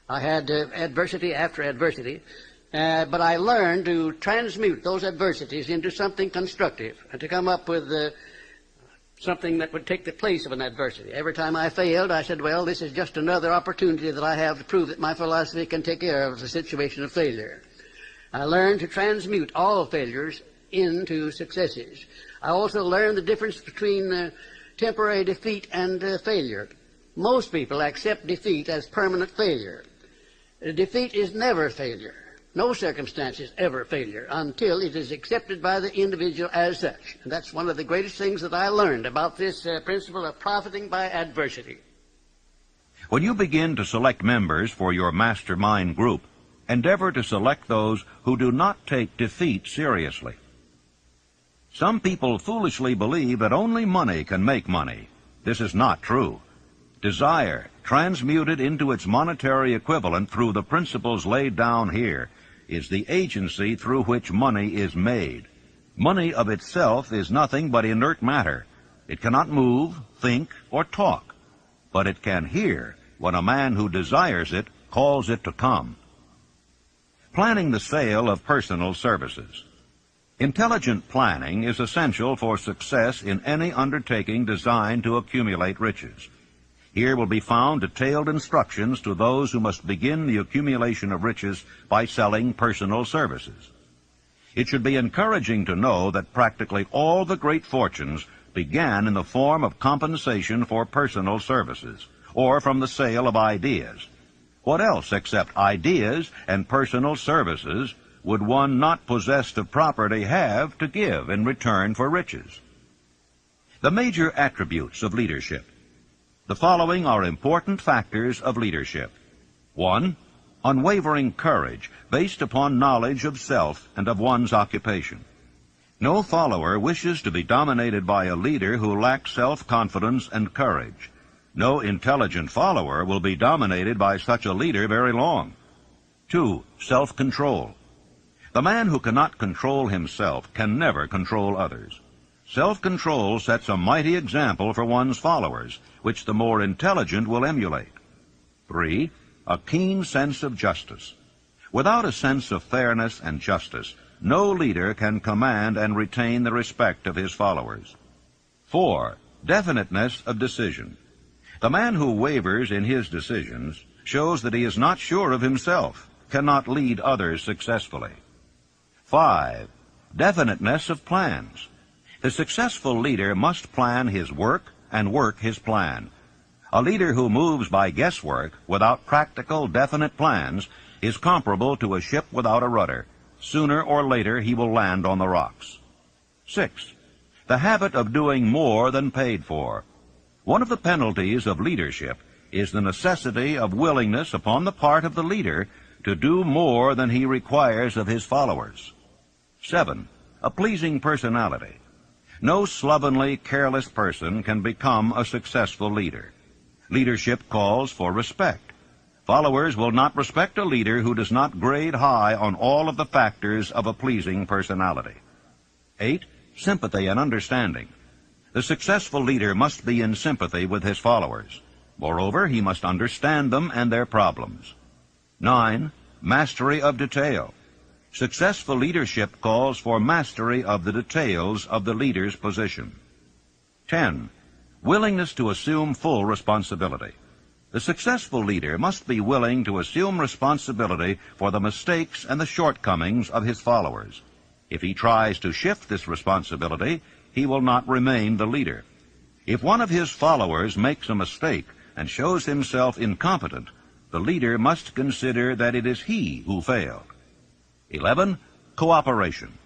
I had adversity after adversity, but I learned to transmute those adversities into something constructive and to come up with something that would take the place of an adversity. Every time I failed, I said, well, this is just another opportunity that I have to prove that my philosophy can take care of the situation of failure. I learned to transmute all failures into successes. I also learned the difference between temporary defeat and failure. Most people accept defeat as permanent failure. Defeat is never failure. No circumstance is ever failure until it is accepted by the individual as such. And that's one of the greatest things that I learned about this principle of profiting by adversity. When you begin to select members for your mastermind group, endeavor to select those who do not take defeat seriously. Some people foolishly believe that only money can make money. This is not true. Desire, transmuted into its monetary equivalent through the principles laid down here, is the agency through which money is made. Money of itself is nothing but inert matter. It cannot move, think, or talk, but it can hear when a man who desires it calls it to come. Planning the sale of personal services. Intelligent planning is essential for success in any undertaking designed to accumulate riches. Here will be found detailed instructions to those who must begin the accumulation of riches by selling personal services. It should be encouraging to know that practically all the great fortunes began in the form of compensation for personal services, or from the sale of ideas. What else except ideas and personal services would one not possessed of property have to give in return for riches? The major attributes of leadership. The following are important factors of leadership. 1. Unwavering courage based upon knowledge of self and of one's occupation. No follower wishes to be dominated by a leader who lacks self-confidence and courage. No intelligent follower will be dominated by such a leader very long. 2. Self-control. The man who cannot control himself can never control others. Self-control sets a mighty example for one's followers, which the more intelligent will emulate. 3. A keen sense of justice. Without a sense of fairness and justice, no leader can command and retain the respect of his followers. 4. Definiteness of decision. The man who wavers in his decisions shows that he is not sure of himself, cannot lead others successfully. 5. Definiteness of plans. The successful leader must plan his work and work his plan. A leader who moves by guesswork without practical, definite plans is comparable to a ship without a rudder. Sooner or later he will land on the rocks. 6. The habit of doing more than paid for. One of the penalties of leadership is the necessity of willingness upon the part of the leader to do more than he requires of his followers. 7. A pleasing personality. No slovenly, careless person can become a successful leader. Leadership calls for respect. Followers will not respect a leader who does not grade high on all of the factors of a pleasing personality. 8. Sympathy and understanding. The successful leader must be in sympathy with his followers. Moreover, he must understand them and their problems. 9. Mastery of detail. Successful leadership calls for mastery of the details of the leader's position. 10. Willingness to assume full responsibility. The successful leader must be willing to assume responsibility for the mistakes and the shortcomings of his followers. If he tries to shift this responsibility, he will not remain the leader. If one of his followers makes a mistake and shows himself incompetent, the leader must consider that it is he who failed. 11. Cooperation.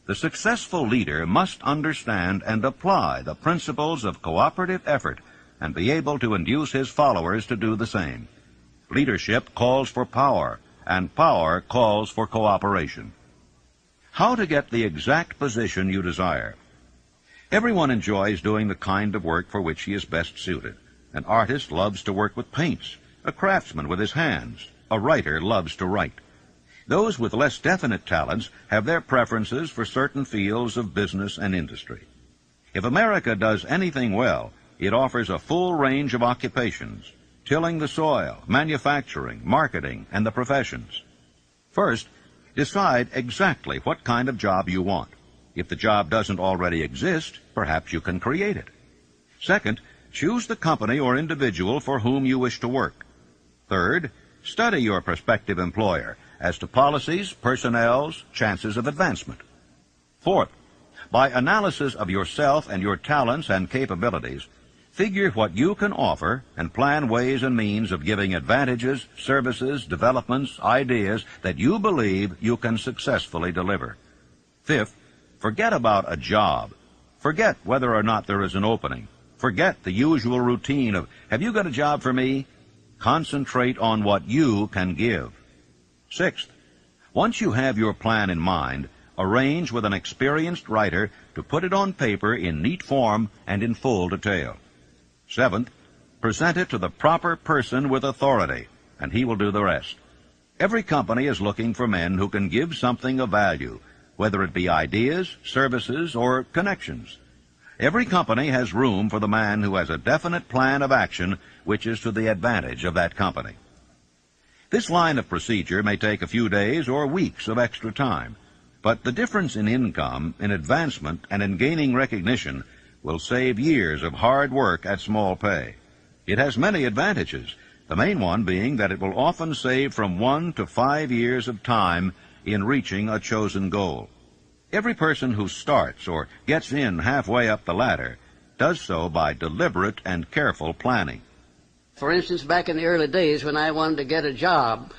The successful leader must understand and apply the principles of cooperative effort and be able to induce his followers to do the same. Leadership calls for power, and power calls for cooperation. How to get the exact position you desire. Everyone enjoys doing the kind of work for which he is best suited. An artist loves to work with paints, a craftsman with his hands, a writer loves to write. Those with less definite talents have their preferences for certain fields of business and industry. If America does anything well, it offers a full range of occupations: tilling the soil, manufacturing, marketing, and the professions. First, decide exactly what kind of job you want. If the job doesn't already exist, perhaps you can create it. Second, choose the company or individual for whom you wish to work. Third, study your prospective employer as to policies, personnels, chances of advancement. Fourth, by analysis of yourself and your talents and capabilities, figure what you can offer and plan ways and means of giving advantages, services, developments, ideas that you believe you can successfully deliver. Fifth, forget about a job. Forget whether or not there is an opening. Forget the usual routine of, have you got a job for me? Concentrate on what you can give. Sixth, once you have your plan in mind, arrange with an experienced writer to put it on paper in neat form and in full detail. Seventh, present it to the proper person with authority, and he will do the rest. Every company is looking for men who can give something of value, whether it be ideas, services, or connections. Every company has room for the man who has a definite plan of action which is to the advantage of that company. This line of procedure may take a few days or weeks of extra time, but the difference in income, in advancement, and in gaining recognition will save years of hard work at small pay. It has many advantages, the main one being that it will often save from 1 to 5 years of time in reaching a chosen goal. Every person who starts or gets in halfway up the ladder does so by deliberate and careful planning. For instance, back in the early days when I wanted to get a job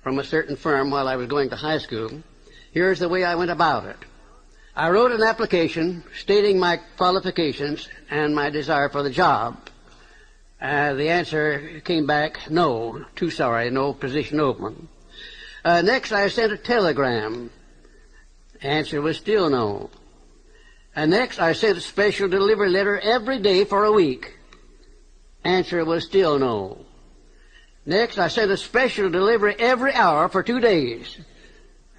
from a certain firm while I was going to high school, here's the way I went about it. I wrote an application stating my qualifications and my desire for the job. The answer came back, no, too sorry, no position open. Next, I sent a telegram. Answer was still no. Next, I sent a special delivery letter every day for a week. Answer was still no. Next, I sent a special delivery every hour for 2 days.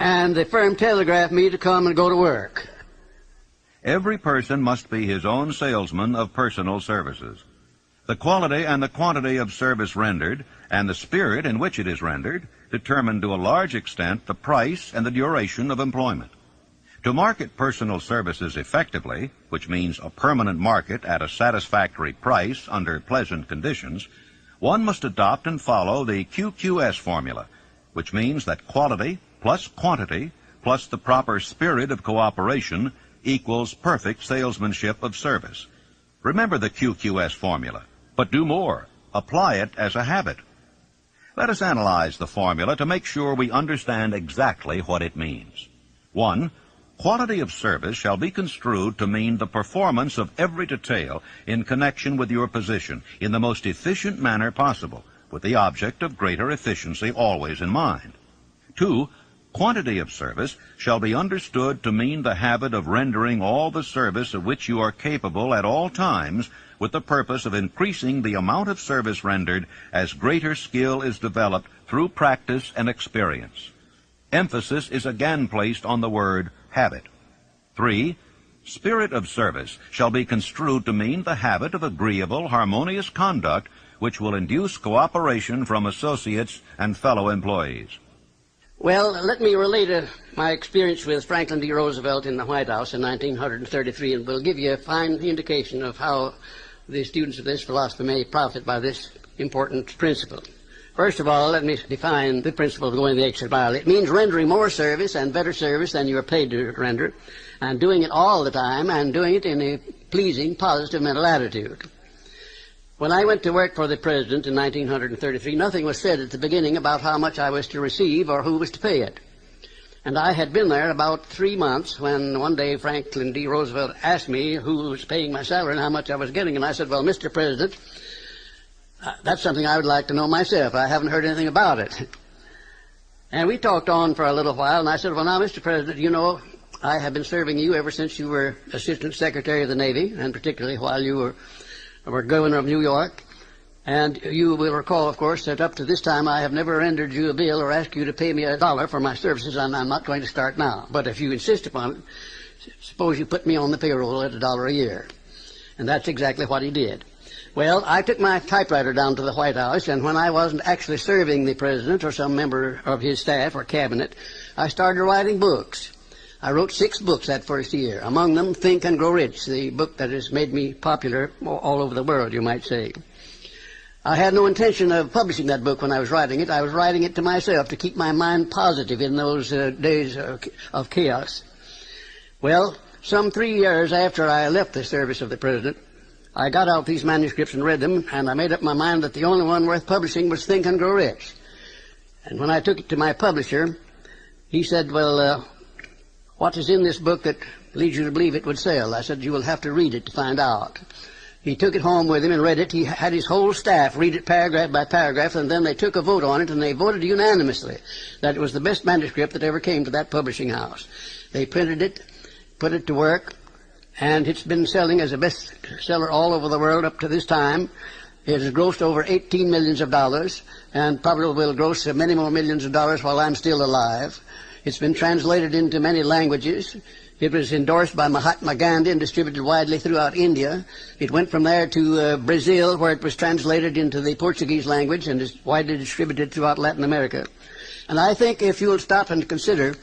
And the firm telegraphed me to come and go to work. Every person must be his own salesman of personal services. The quality and the quantity of service rendered, and the spirit in which it is rendered, determine to a large extent the price and the duration of employment. To market personal services effectively, which means a permanent market at a satisfactory price under pleasant conditions, one must adopt and follow the QQS formula, which means that quality plus quantity plus the proper spirit of cooperation equals perfect salesmanship of service. Remember the QQS formula, but do more. Apply it as a habit. Let us analyze the formula to make sure we understand exactly what it means. 1. Quality of service shall be construed to mean the performance of every detail in connection with your position in the most efficient manner possible, with the object of greater efficiency always in mind. 2. Quantity of service shall be understood to mean the habit of rendering all the service of which you are capable at all times, with the purpose of increasing the amount of service rendered as greater skill is developed through practice and experience. Emphasis is again placed on the word habit. 3. Spirit of service shall be construed to mean the habit of agreeable, harmonious conduct which will induce cooperation from associates and fellow employees. Well, let me relate my experience with Franklin D. Roosevelt in the White House in 1933, and will give you a fine indication of how the students of this philosophy may profit by this important principle. First of all, let me define the principle of going the extra mile. It means rendering more service and better service than you are paid to render, and doing it all the time, and doing it in a pleasing, positive mental attitude. When I went to work for the President in 1933, nothing was said at the beginning about how much I was to receive or who was to pay it. And I had been there about 3 months when one day Franklin D. Roosevelt asked me who was paying my salary and how much I was getting. And I said, well, Mr. President, that's something I would like to know myself. I haven't heard anything about it. And we talked on for a little while, and I said, well, now, Mr. President, you know, I have been serving you ever since you were Assistant Secretary of the Navy, and particularly while you were Governor of New York. And you will recall, of course, that up to this time I have never rendered you a bill or asked you to pay me $1 for my services, and I'm not going to start now. But if you insist upon it, suppose you put me on the payroll at $1 a year. And that's exactly what he did. Well, I took my typewriter down to the White House, and when I wasn't actually serving the President or some member of his staff or cabinet, I started writing books. I wrote 6 books that first year, among them Think and Grow Rich, the book that has made me popular all over the world, you might say. I had no intention of publishing that book when I was writing it. I was writing it to myself to keep my mind positive in those days of chaos. Well, some 3 years after I left the service of the President, I got out these manuscripts and read them, and I made up my mind that the only one worth publishing was Think and Grow Rich. And when I took it to my publisher, he said, well, what is in this book that leads you to believe it would sell? I said, you will have to read it to find out. He took it home with him and read it. He had his whole staff read it paragraph by paragraph, and then they took a vote on it, and they voted unanimously that it was the best manuscript that ever came to that publishing house. They printed it, put it to work, and it's been selling as a bestseller all over the world up to this time. It has grossed over $18 million, and probably will gross many more millions of dollars while I'm still alive. It's been translated into many languages. It was endorsed by Mahatma Gandhi and distributed widely throughout India. It went from there to Brazil, where it was translated into the Portuguese language and is widely distributed throughout Latin America. And I think if you will stop and consider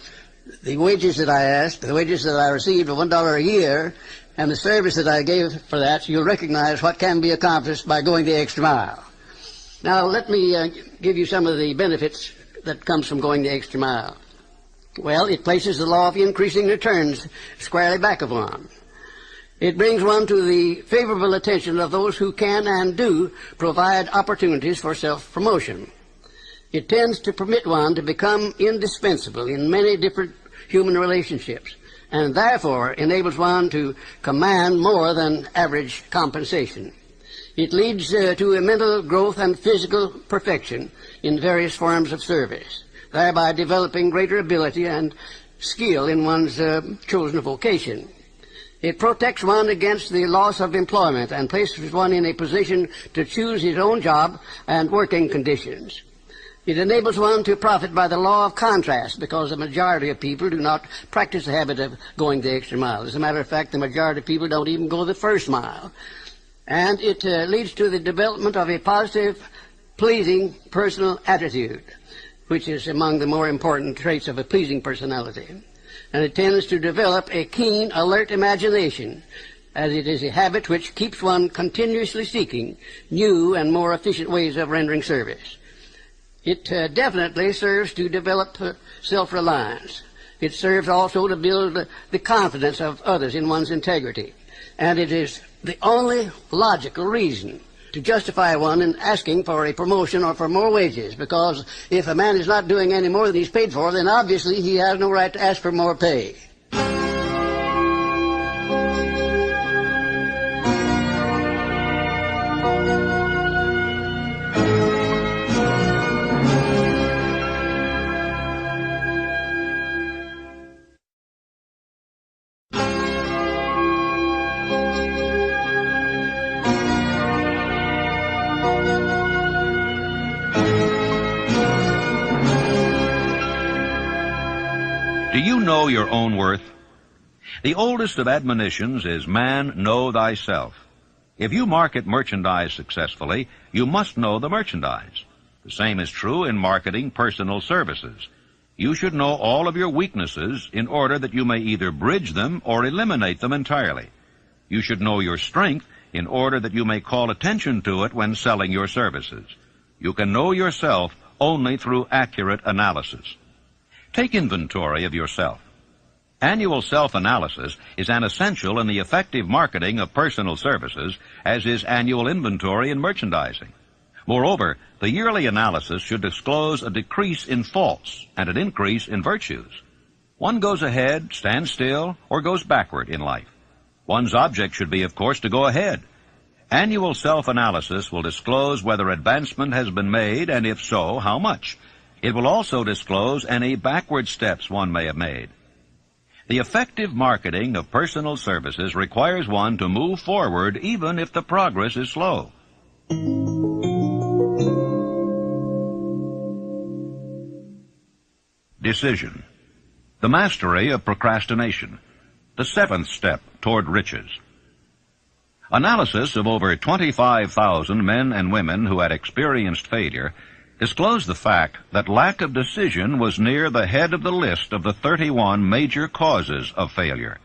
the wages that I asked, the wages that I received of $1 a year, and the service that I gave for that, you'll recognize what can be accomplished by going the extra mile. Now, let me give you some of the benefits that comes from going the extra mile. Well, it places the law of increasing returns squarely back of one. It brings one to the favorable attention of those who can and do provide opportunities for self-promotion. It tends to permit one to become indispensable in many different human relationships, and therefore enables one to command more than average compensation. It leads to a mental growth and physical perfection in various forms of service, thereby developing greater ability and skill in one's chosen vocation. It protects one against the loss of employment and places one in a position to choose his own job and working conditions. It enables one to profit by the law of contrast, because the majority of people do not practice the habit of going the extra mile. As a matter of fact, the majority of people don't even go the first mile. And it leads to the development of a positive, pleasing personal attitude, which is among the more important traits of a pleasing personality. And it tends to develop a keen, alert imagination, as it is a habit which keeps one continuously seeking new and more efficient ways of rendering service. It definitely serves to develop self-reliance. It serves also to build the confidence of others in one's integrity. And it is the only logical reason to justify one in asking for a promotion or for more wages, because if a man is not doing any more than he's paid for, then obviously he has no right to ask for more pay. Do you know your own worth? The oldest of admonitions is, "Man, know thyself." If you market merchandise successfully, you must know the merchandise. The same is true in marketing personal services. You should know all of your weaknesses in order that you may either bridge them or eliminate them entirely. You should know your strength in order that you may call attention to it when selling your services. You can know yourself only through accurate analysis. Take inventory of yourself. Annual self-analysis is an essential in the effective marketing of personal services, as is annual inventory in merchandising. Moreover, the yearly analysis should disclose a decrease in faults and an increase in virtues. One goes ahead, stands still, or goes backward in life. One's object should be, of course, to go ahead. Annual self-analysis will disclose whether advancement has been made, and if so, how much. It will also disclose any backward steps one may have made. The effective marketing of personal services requires one to move forward even if the progress is slow. Decision. The mastery of procrastination. The seventh step toward riches. Analysis of over 25,000 men and women who had experienced failure disclosed the fact that lack of decision was near the head of the list of the 31 major causes of failure.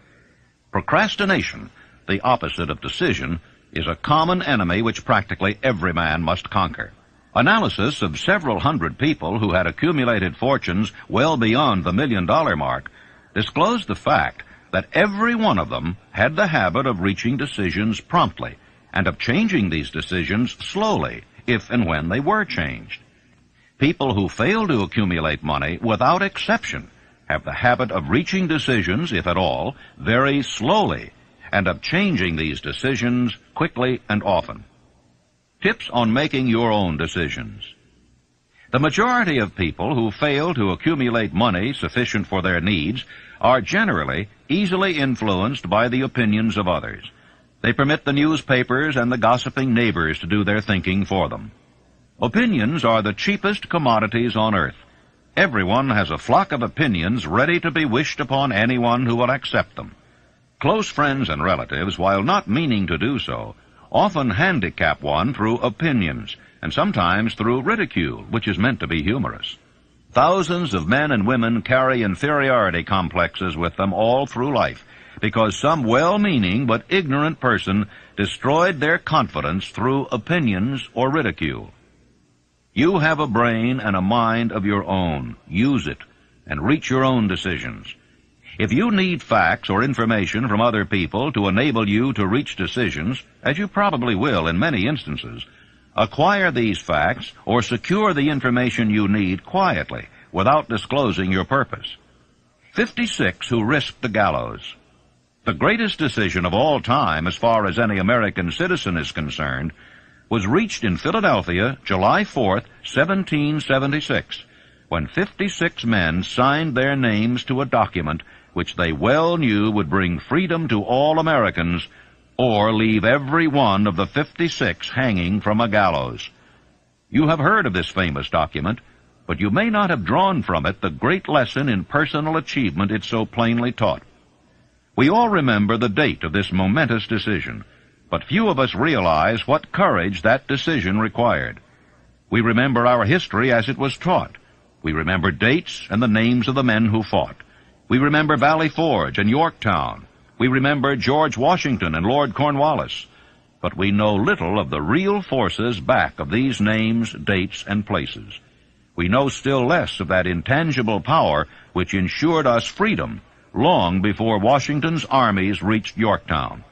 Procrastination, the opposite of decision, is a common enemy which practically every man must conquer. Analysis of several hundred people who had accumulated fortunes well beyond the $1 million mark disclosed the fact that every one of them had the habit of reaching decisions promptly and of changing these decisions slowly, if and when they were changed. People who fail to accumulate money, without exception, have the habit of reaching decisions, if at all, very slowly, and of changing these decisions quickly and often. Tips on making your own decisions. The majority of people who fail to accumulate money sufficient for their needs are generally easily influenced by the opinions of others. They permit the newspapers and the gossiping neighbors to do their thinking for them. Opinions are the cheapest commodities on earth. Everyone has a flock of opinions ready to be wished upon anyone who will accept them. Close friends and relatives, while not meaning to do so, often handicap one through opinions, and sometimes through ridicule, which is meant to be humorous. Thousands of men and women carry inferiority complexes with them all through life, because some well-meaning but ignorant person destroyed their confidence through opinions or ridicule. You have a brain and a mind of your own. Use it, and reach your own decisions. If you need facts or information from other people to enable you to reach decisions, as you probably will in many instances, acquire these facts or secure the information you need quietly without disclosing your purpose. 56 who risked the gallows. The greatest decision of all time, as far as any American citizen is concerned, was reached in Philadelphia, July 4th, 1776, when 56 men signed their names to a document which they well knew would bring freedom to all Americans or leave every one of the 56 hanging from a gallows. You have heard of this famous document, but you may not have drawn from it the great lesson in personal achievement it so plainly taught. We all remember the date of this momentous decision, but few of us realize what courage that decision required. We remember our history as it was taught. We remember dates and the names of the men who fought. We remember Valley Forge and Yorktown. We remember George Washington and Lord Cornwallis. But we know little of the real forces back of these names, dates, and places. We know still less of that intangible power which ensured us freedom long before Washington's armies reached Yorktown.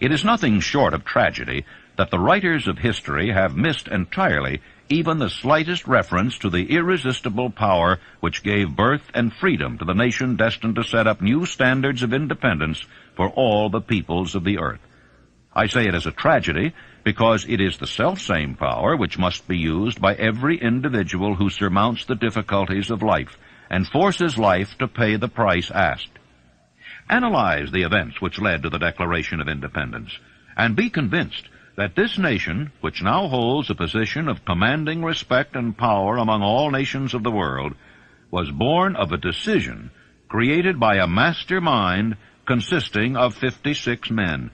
It is nothing short of tragedy that the writers of history have missed entirely even the slightest reference to the irresistible power which gave birth and freedom to the nation destined to set up new standards of independence for all the peoples of the earth. I say it as a tragedy because it is the selfsame power which must be used by every individual who surmounts the difficulties of life and forces life to pay the price asked. Analyze the events which led to the Declaration of Independence, and be convinced that this nation, which now holds a position of commanding respect and power among all nations of the world, was born of a decision created by a master mind consisting of 56 men.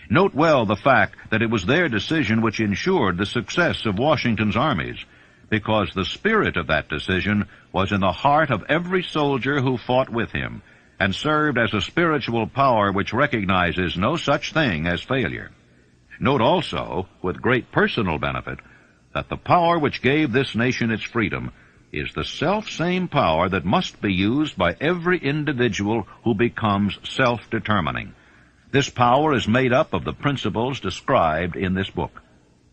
Note well the fact that it was their decision which ensured the success of Washington's armies, because the spirit of that decision was in the heart of every soldier who fought with him, and served as a spiritual power which recognizes no such thing as failure. Note also, with great personal benefit, that the power which gave this nation its freedom is the self-same power that must be used by every individual who becomes self-determining. This power is made up of the principles described in this book.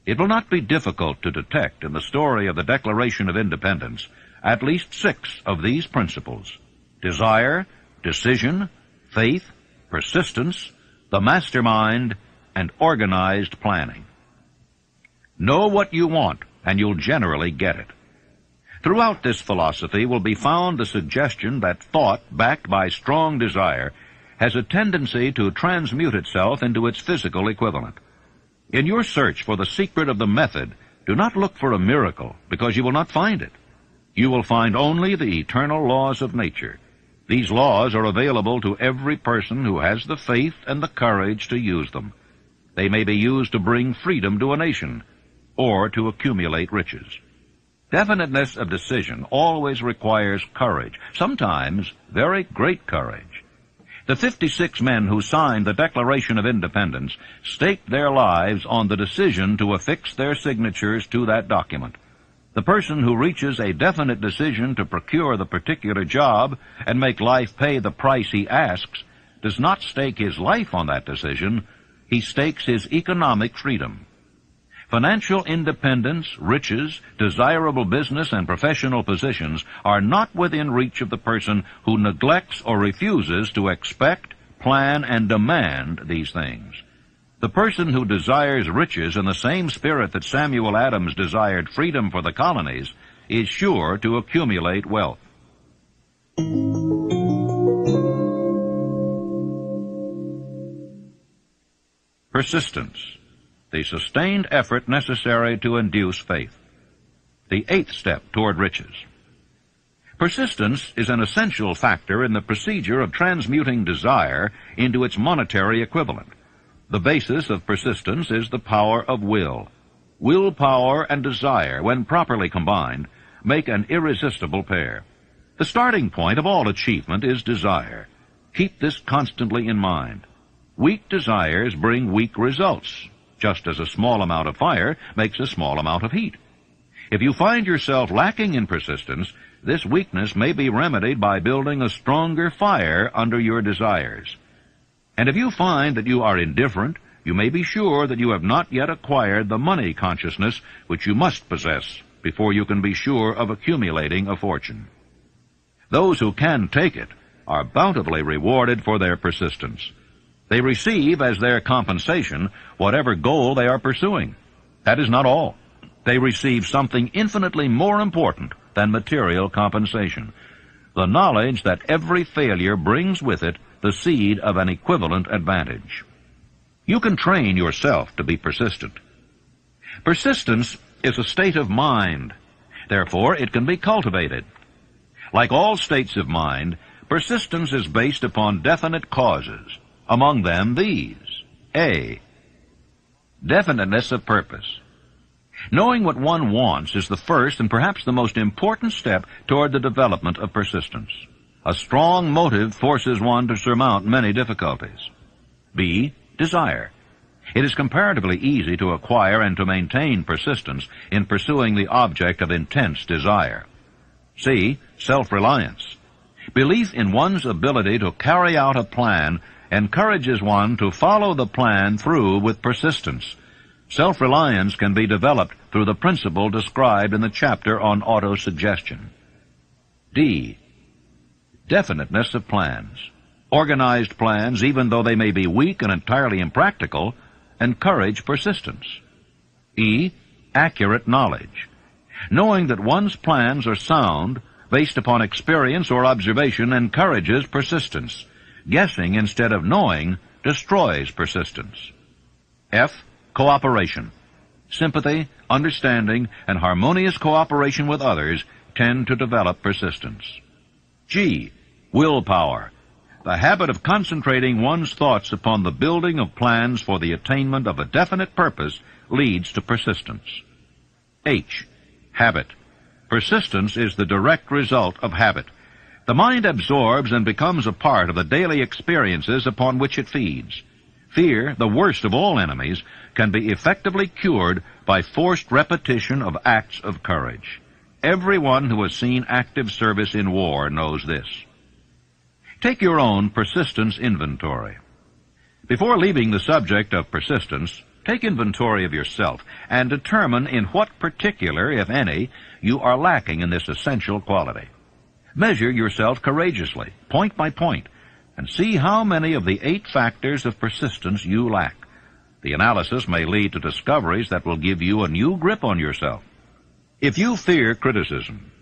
It will not be difficult to detect in the story of the Declaration of Independence at least 6 of these principles: desire, decision, faith, persistence, the mastermind, and organized planning. Know what you want, and you'll generally get it. Throughout this philosophy will be found the suggestion that thought, backed by strong desire, has a tendency to transmute itself into its physical equivalent. In your search for the secret of the method, do not look for a miracle, because you will not find it. You will find only the eternal laws of nature. These laws are available to every person who has the faith and the courage to use them. They may be used to bring freedom to a nation, or to accumulate riches. Definiteness of decision always requires courage, sometimes very great courage. The 56 men who signed the Declaration of Independence staked their lives on the decision to affix their signatures to that document. The person who reaches a definite decision to procure the particular job and make life pay the price he asks does not stake his life on that decision. He stakes his economic freedom. Financial independence, riches, desirable business, and professional positions are not within reach of the person who neglects or refuses to expect, plan, and demand these things. The person who desires riches in the same spirit that Samuel Adams desired freedom for the colonies is sure to accumulate wealth. Persistence, the sustained effort necessary to induce faith. The 8th step toward riches. Persistence is an essential factor in the procedure of transmuting desire into its monetary equivalent. The basis of persistence is the power of will. Willpower and desire, when properly combined, make an irresistible pair. The starting point of all achievement is desire. Keep this constantly in mind. Weak desires bring weak results, just as a small amount of fire makes a small amount of heat. If you find yourself lacking in persistence, This weakness may be remedied by building a stronger fire under your desires. And if you find that you are indifferent, you may be sure that you have not yet acquired the money consciousness which you must possess before you can be sure of accumulating a fortune. Those who can take it are bountifully rewarded for their persistence. They receive as their compensation whatever goal they are pursuing. That is not all. They receive something infinitely more important than material compensation, the knowledge that every failure brings with it the seed of an equivalent advantage. You can train yourself to be persistent. Persistence is a state of mind. Therefore, it can be cultivated. Like all states of mind, persistence is based upon definite causes. Among them, these. A. Definiteness of purpose. Knowing what one wants is the first and perhaps the most important step toward the development of persistence. A strong motive forces one to surmount many difficulties. B. Desire. It is comparatively easy to acquire and to maintain persistence in pursuing the object of intense desire. C. Self-reliance. Belief in one's ability to carry out a plan encourages one to follow the plan through with persistence. Self-reliance can be developed through the principle described in the chapter on autosuggestion. D. Definiteness of plans. Organized plans, even though they may be weak and entirely impractical, encourage persistence. E. Accurate knowledge. Knowing that one's plans are sound, based upon experience or observation, encourages persistence. Guessing instead of knowing destroys persistence. F. Cooperation. Sympathy, understanding, and harmonious cooperation with others tend to develop persistence. G. Willpower. The habit of concentrating one's thoughts upon the building of plans for the attainment of a definite purpose leads to persistence. H. Habit. Persistence is the direct result of habit. The mind absorbs and becomes a part of the daily experiences upon which it feeds. Fear, the worst of all enemies, can be effectively cured by forced repetition of acts of courage. Everyone who has seen active service in war knows this. Take your own persistence inventory. Before leaving the subject of persistence, take inventory of yourself and determine in what particular, if any, you are lacking in this essential quality. Measure yourself courageously, point by point, and see how many of the 8 factors of persistence you lack. The analysis may lead to discoveries that will give you a new grip on yourself. If you fear criticism,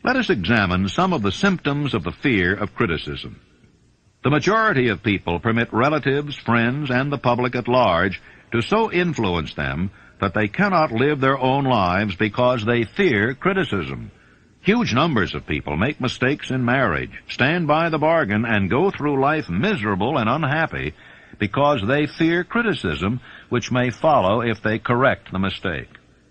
let us examine some of the symptoms of the fear of criticism. The majority of people permit relatives, friends, and the public at large to so influence them that they cannot live their own lives because they fear criticism. Huge numbers of people make mistakes in marriage, stand by the bargain, and go through life miserable and unhappy because they fear criticism, which may follow if they correct the mistake.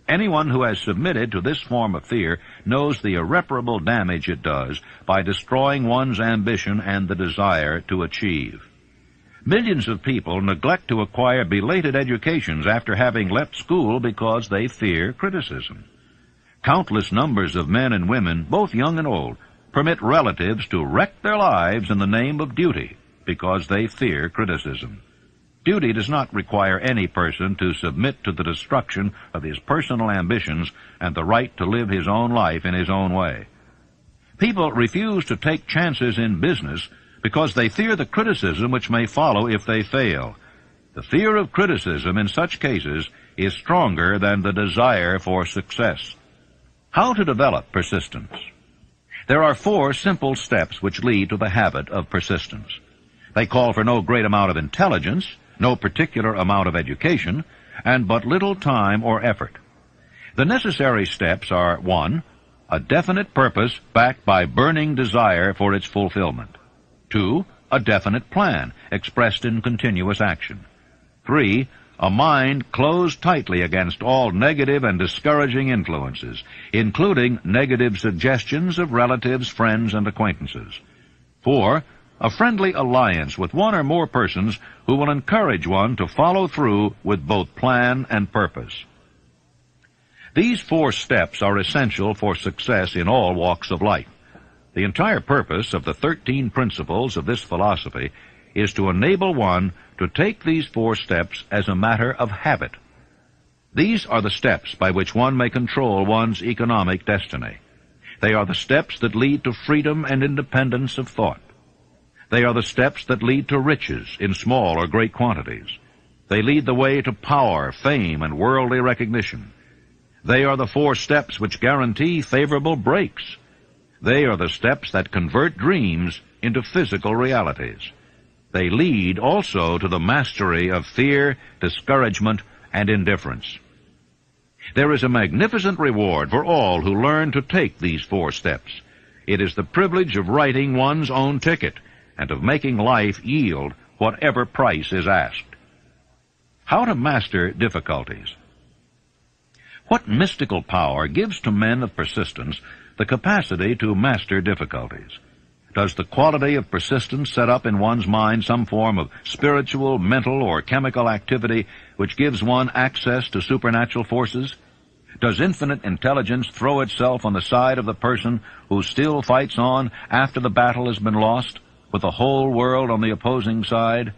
Anyone who has submitted to this form of fear knows the irreparable damage it does by destroying one's ambition and the desire to achieve. Millions of people neglect to acquire belated educations after having left school because they fear criticism. Countless numbers of men and women, both young and old, permit relatives to wreck their lives in the name of duty because they fear criticism. Duty does not require any person to submit to the destruction of his personal ambitions and the right to live his own life in his own way. People refuse to take chances in business because they fear the criticism which may follow if they fail. The fear of criticism in such cases is stronger than the desire for success. How to develop persistence? There are 4 simple steps which lead to the habit of persistence. They call for no great amount of intelligence, no particular amount of education, and but little time or effort. The necessary steps are 1. A definite purpose backed by burning desire for its fulfillment. 2. A definite plan expressed in continuous action. 3. A mind closed tightly against all negative and discouraging influences, including negative suggestions of relatives, friends, and acquaintances. 4. A friendly alliance with one or more persons who will encourage one to follow through with both plan and purpose. These 4 steps are essential for success in all walks of life. The entire purpose of the 13 principles of this philosophy is to enable one to take these 4 steps as a matter of habit. These are the steps by which one may control one's economic destiny. They are the steps that lead to freedom and independence of thought. They are the steps that lead to riches in small or great quantities. They lead the way to power, fame, and worldly recognition. They are the 4 steps which guarantee favorable breaks. They are the steps that convert dreams into physical realities. They lead also to the mastery of fear, discouragement, and indifference. There is a magnificent reward for all who learn to take these 4 steps. It is the privilege of writing one's own ticket and of making life yield whatever price is asked. How to master difficulties. What mystical power gives to men of persistence the capacity to master difficulties? Does the quality of persistence set up in one's mind some form of spiritual, mental, or chemical activity which gives one access to supernatural forces? Does infinite intelligence throw itself on the side of the person who still fights on after the battle has been lost, with the whole world on the opposing side?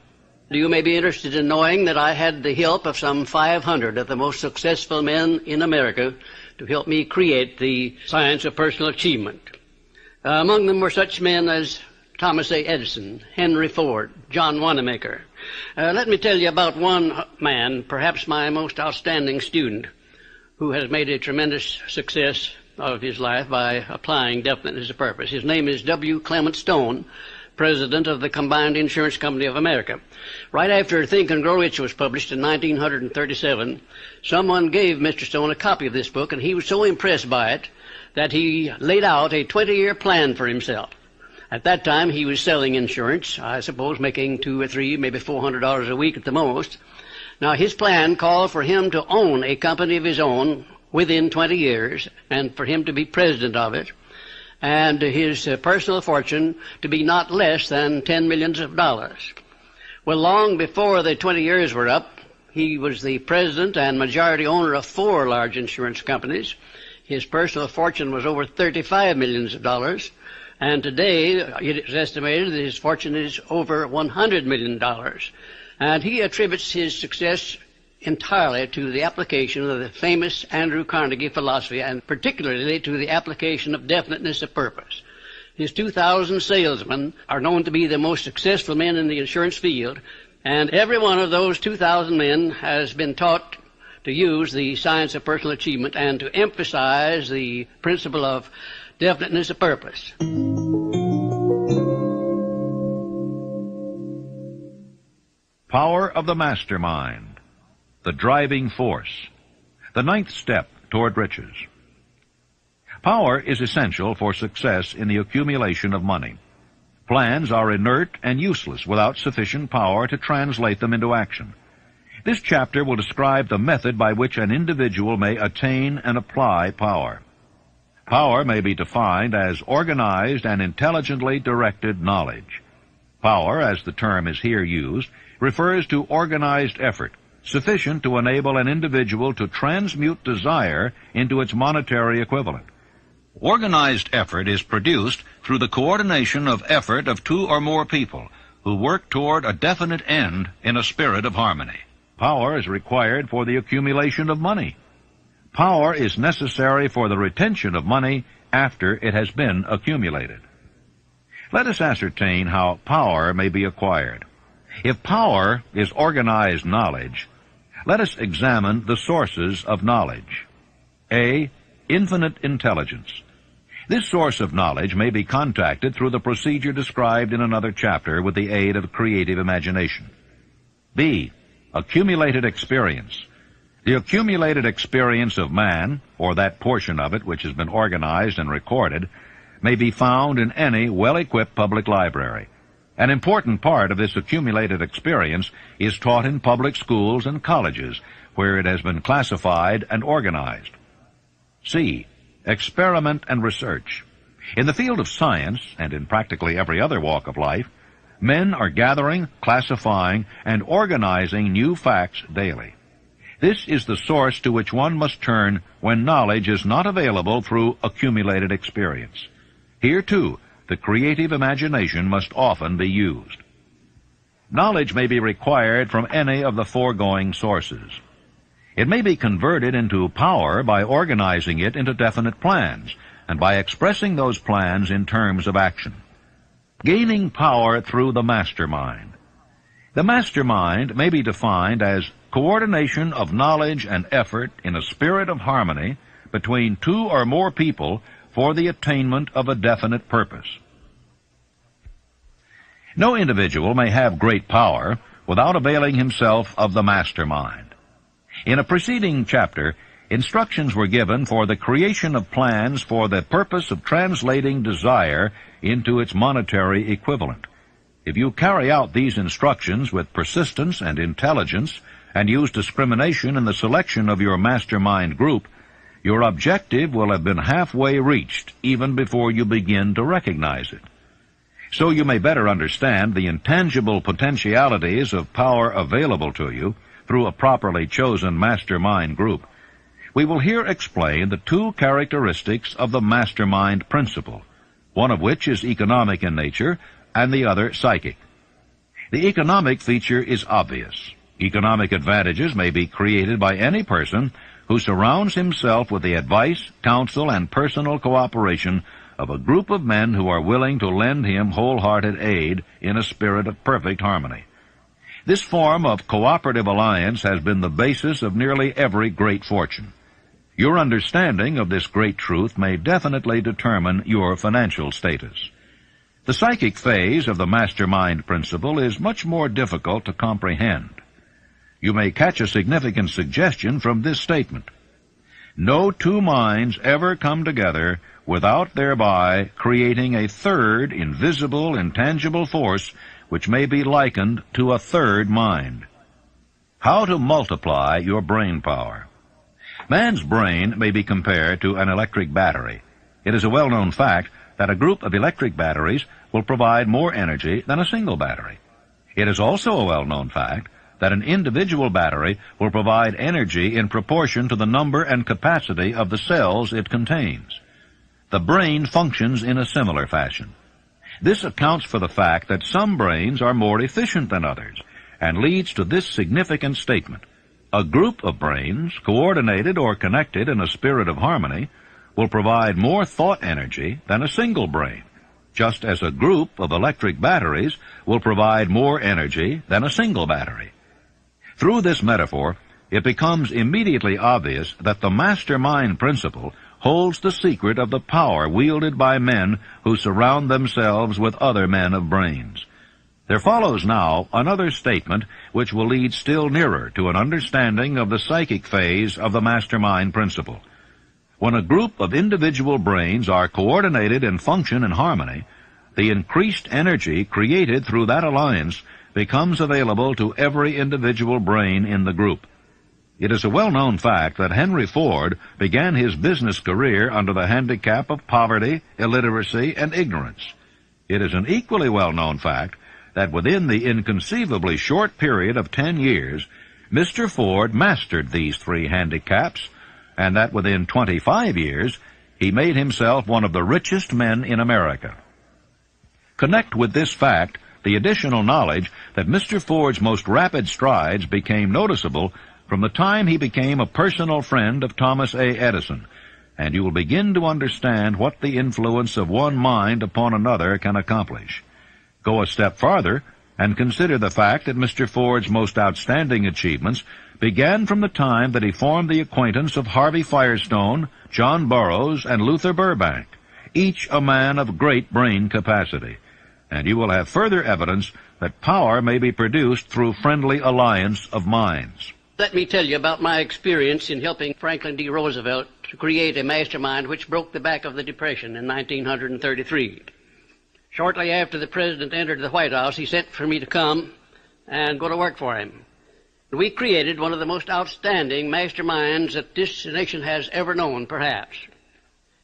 You may be interested in knowing that I had the help of some 500 of the most successful men in America to help me create the science of personal achievement. Among them were such men as Thomas A. Edison, Henry Ford, John Wanamaker. Let me tell you about one man, perhaps my most outstanding student, who has made a tremendous success of his life by applying definiteness of purpose. His name is W. Clement Stone, president of the Combined Insurance Company of America. Right after Think and Grow Rich was published in 1937, someone gave Mr. Stone a copy of this book, and he was so impressed by it that he laid out a 20-year plan for himself. At that time, he was selling insurance, I suppose making $200 or $300, maybe $400 a week at the most. Now, his plan called for him to own a company of his own within 20 years, and for him to be president of it, and his personal fortune to be not less than $10 million. Well, long before the 20 years were up, he was the president and majority owner of 4 large insurance companies. His personal fortune was over $35 million, and today it is estimated that his fortune is over $100 million. And he attributes his success entirely to the application of the famous Andrew Carnegie philosophy, and particularly to the application of definiteness of purpose. His 2,000 salesmen are known to be the most successful men in the insurance field, and every one of those 2,000 men has been taught to use the science of personal achievement and to emphasize the principle of definiteness of purpose. Power of the mastermind, the driving force, the 9th step toward riches. Power is essential for success in the accumulation of money. Plans are inert and useless without sufficient power to translate them into action. This chapter will describe the method by which an individual may attain and apply power. Power may be defined as organized and intelligently directed knowledge. Power, as the term is here used, refers to organized effort, sufficient to enable an individual to transmute desire into its monetary equivalent. Organized effort is produced through the coordination of effort of 2 or more people who work toward a definite end in a spirit of harmony. Power is required for the accumulation of money. Power is necessary for the retention of money after it has been accumulated. Let us ascertain how power may be acquired. If power is organized knowledge, let us examine the sources of knowledge. A. Infinite intelligence. This source of knowledge may be contacted through the procedure described in another chapter with the aid of creative imagination. B. Accumulated experience. The accumulated experience of man, or that portion of it which has been organized and recorded, may be found in any well-equipped public library. An important part of this accumulated experience is taught in public schools and colleges, where it has been classified and organized. C. Experiment and research. In the field of science, and in practically every other walk of life, men are gathering, classifying, and organizing new facts daily. This is the source to which one must turn when knowledge is not available through accumulated experience. Here, too, the creative imagination must often be used. Knowledge may be required from any of the foregoing sources. It may be converted into power by organizing it into definite plans, and by expressing those plans in terms of action. Gaining power through the mastermind. The mastermind may be defined as coordination of knowledge and effort in a spirit of harmony between two or more people for the attainment of a definite purpose. No individual may have great power without availing himself of the mastermind. In a preceding chapter, instructions were given for the creation of plans for the purpose of translating desire into its monetary equivalent. If you carry out these instructions with persistence and intelligence, and use discrimination in the selection of your mastermind group, your objective will have been halfway reached even before you begin to recognize it. So you may better understand the intangible potentialities of power available to you through a properly chosen mastermind group. We will here explain the two characteristics of the mastermind principle, one of which is economic in nature and the other psychic. The economic feature is obvious. Economic advantages may be created by any person who surrounds himself with the advice, counsel, and personal cooperation of a group of men who are willing to lend him wholehearted aid in a spirit of perfect harmony. This form of cooperative alliance has been the basis of nearly every great fortune. Your understanding of this great truth may definitely determine your financial status. The psychic phase of the mastermind principle is much more difficult to comprehend. You may catch a significant suggestion from this statement. No two minds ever come together without thereby creating a third invisible, intangible force which may be likened to a third mind. How to multiply your brain power. Man's brain may be compared to an electric battery. It is a well-known fact that a group of electric batteries will provide more energy than a single battery. It is also a well-known fact that an individual battery will provide energy in proportion to the number and capacity of the cells it contains. The brain functions in a similar fashion. This accounts for the fact that some brains are more efficient than others, and leads to this significant statement. A group of brains, coordinated or connected in a spirit of harmony, will provide more thought energy than a single brain, just as a group of electric batteries will provide more energy than a single battery. Through this metaphor, it becomes immediately obvious that the mastermind principle holds the secret of the power wielded by men who surround themselves with other men of brains. There follows now another statement which will lead still nearer to an understanding of the psychic phase of the mastermind principle. When a group of individual brains are coordinated and function in harmony, the increased energy created through that alliance becomes available to every individual brain in the group. It is a well-known fact that Henry Ford began his business career under the handicap of poverty, illiteracy, and ignorance. It is an equally well-known fact that within the inconceivably short period of 10 years, Mr. Ford mastered these three handicaps, and that within 25 years, he made himself one of the richest men in America. Connect with this fact the additional knowledge that Mr. Ford's most rapid strides became noticeable from the time he became a personal friend of Thomas A. Edison, and you will begin to understand what the influence of one mind upon another can accomplish. Go a step farther and consider the fact that Mr. Ford's most outstanding achievements began from the time that he formed the acquaintance of Harvey Firestone, John Burroughs, and Luther Burbank, each a man of great brain capacity. And you will have further evidence that power may be produced through friendly alliance of minds. Let me tell you about my experience in helping Franklin D. Roosevelt to create a mastermind which broke the back of the Depression in 1933. Shortly after the President entered the White House, he sent for me to come and go to work for him. We created one of the most outstanding masterminds that this nation has ever known, perhaps.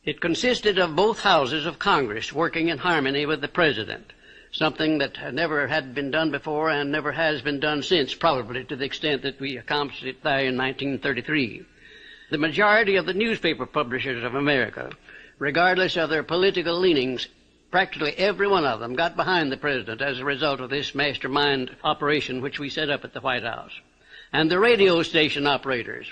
It consisted of both houses of Congress working in harmony with the President. something that never had been done before and never has been done since, probably to the extent that we accomplished it there in 1933. The majority of the newspaper publishers of America, regardless of their political leanings, practically every one of them got behind the president as a result of this mastermind operation which we set up at the White House. And the radio station operators,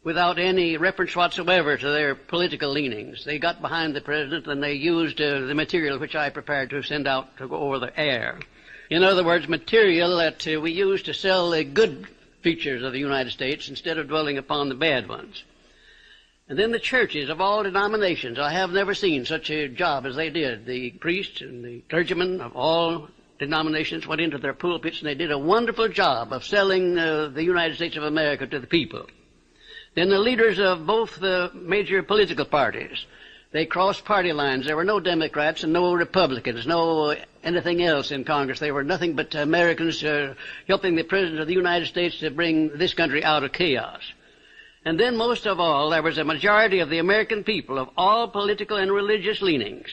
without any reference whatsoever to their political leanings, they got behind the president and they used the material which I prepared to send out to go over the air. In other words, material that we used to sell the good features of the United States instead of dwelling upon the bad ones. And then the churches of all denominations, I have never seen such a job as they did. The priests and the clergymen of all denominations went into their pulpits and they did a wonderful job of selling the United States of America to the people. Then the leaders of both the major political parties, they crossed party lines. There were no Democrats and no Republicans, no anything else in Congress. They were nothing but Americans helping the President of the United States to bring this country out of chaos. And then most of all, there was a majority of the American people of all political and religious leanings.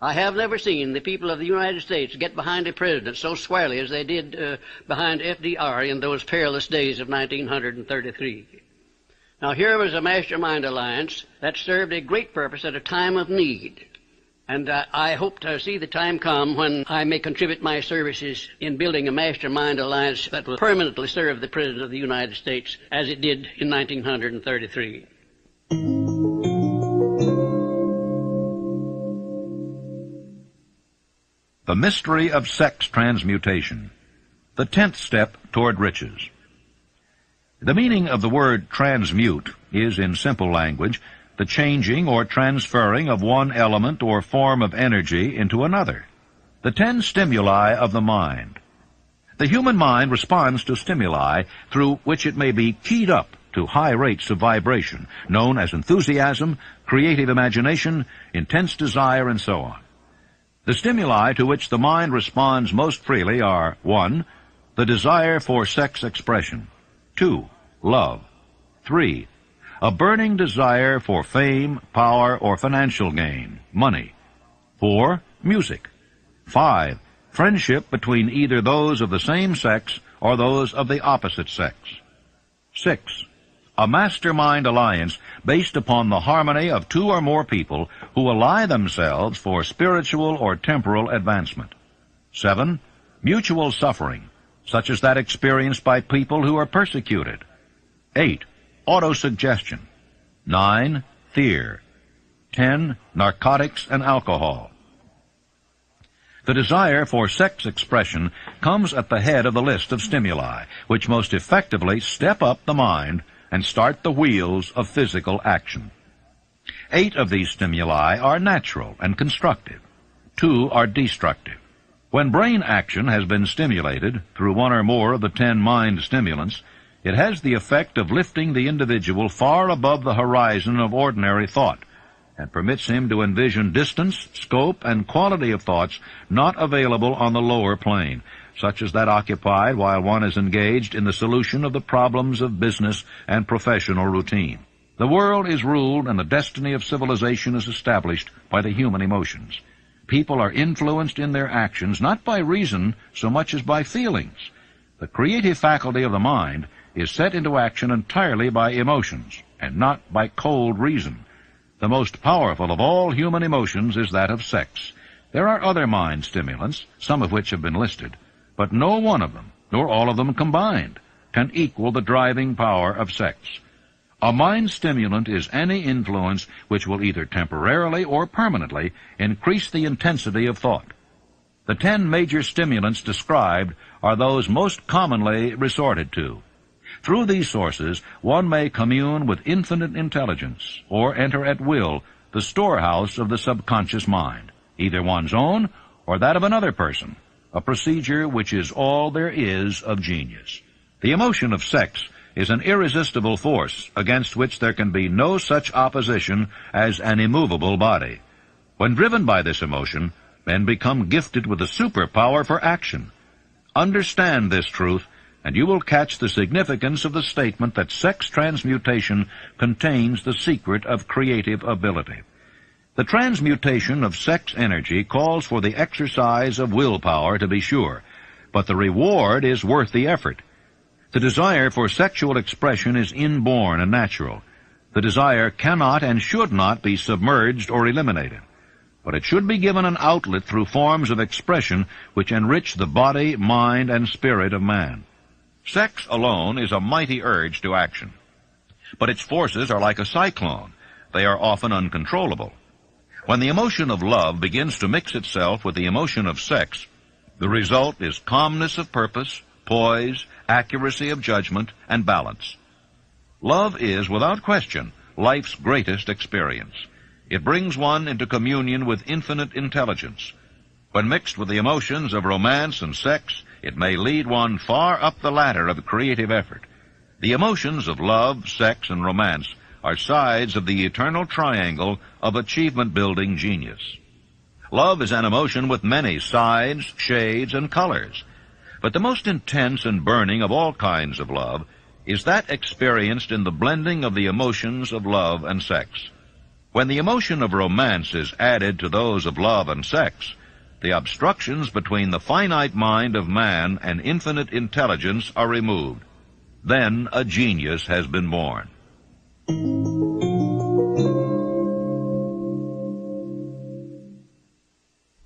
I have never seen the people of the United States get behind a president so squarely as they did behind FDR in those perilous days of 1933. Now here was a mastermind alliance that served a great purpose at a time of need. And I hope to see the time come when I may contribute my services in building a mastermind alliance that will permanently serve the President of the United States as it did in 1933. The mystery of sex transmutation, the 10th step toward riches. The meaning of the word transmute is, in simple language, the changing or transferring of one element or form of energy into another. The 10 stimuli of the mind. The human mind responds to stimuli through which it may be keyed up to high rates of vibration, known as enthusiasm, creative imagination, intense desire, and so on. The stimuli to which the mind responds most freely are 1. The desire for sex expression. 2. Love. 3. A burning desire for fame, power, or financial gain, money. 4. Music. 5. Friendship between either those of the same sex or those of the opposite sex. 6. A mastermind alliance based upon the harmony of 2 or more people who ally themselves for spiritual or temporal advancement. 7. Mutual suffering, such as that experienced by people who are persecuted. 8. Autosuggestion. 9. Fear. 10. Narcotics and alcohol. The desire for sex expression comes at the head of the list of stimuli, which most effectively step up the mind and start the wheels of physical action. 8 of these stimuli are natural and constructive. 2 are destructive. When brain action has been stimulated through one or more of the 10 mind stimulants, it has the effect of lifting the individual far above the horizon of ordinary thought and permits him to envision distance, scope, and quality of thoughts not available on the lower plane, such as that occupied while one is engaged in the solution of the problems of business and professional routine. The world is ruled and the destiny of civilization is established by the human emotions. People are influenced in their actions not by reason so much as by feelings. The creative faculty of the mind is set into action entirely by emotions, and not by cold reason. The most powerful of all human emotions is that of sex. There are other mind stimulants, some of which have been listed, but no one of them, nor all of them combined, can equal the driving power of sex. A mind stimulant is any influence which will either temporarily or permanently increase the intensity of thought. The 10 major stimulants described are those most commonly resorted to. Through these sources, one may commune with infinite intelligence, or enter at will the storehouse of the subconscious mind, either one's own or that of another person, a procedure which is all there is of genius. The emotion of sex is an irresistible force against which there can be no such opposition as an immovable body. When driven by this emotion, men become gifted with a superpower for action. Understand this truth, and you will catch the significance of the statement that sex transmutation contains the secret of creative ability. The transmutation of sex energy calls for the exercise of willpower, to be sure, but the reward is worth the effort. The desire for sexual expression is inborn and natural. The desire cannot and should not be submerged or eliminated, but it should be given an outlet through forms of expression which enrich the body, mind, and spirit of man. Sex alone is a mighty urge to action, but its forces are like a cyclone. They are often uncontrollable. When the emotion of love begins to mix itself with the emotion of sex, the result is calmness of purpose, poise, accuracy of judgment, and balance. Love is, without question, life's greatest experience. It brings one into communion with infinite intelligence. When mixed with the emotions of romance and sex, it may lead one far up the ladder of creative effort. The emotions of love, sex, and romance are sides of the eternal triangle of achievement-building genius. Love is an emotion with many sides, shades, and colors. But the most intense and burning of all kinds of love is that experienced in the blending of the emotions of love and sex. When the emotion of romance is added to those of love and sex, the obstructions between the finite mind of man and infinite intelligence are removed. Then a genius has been born.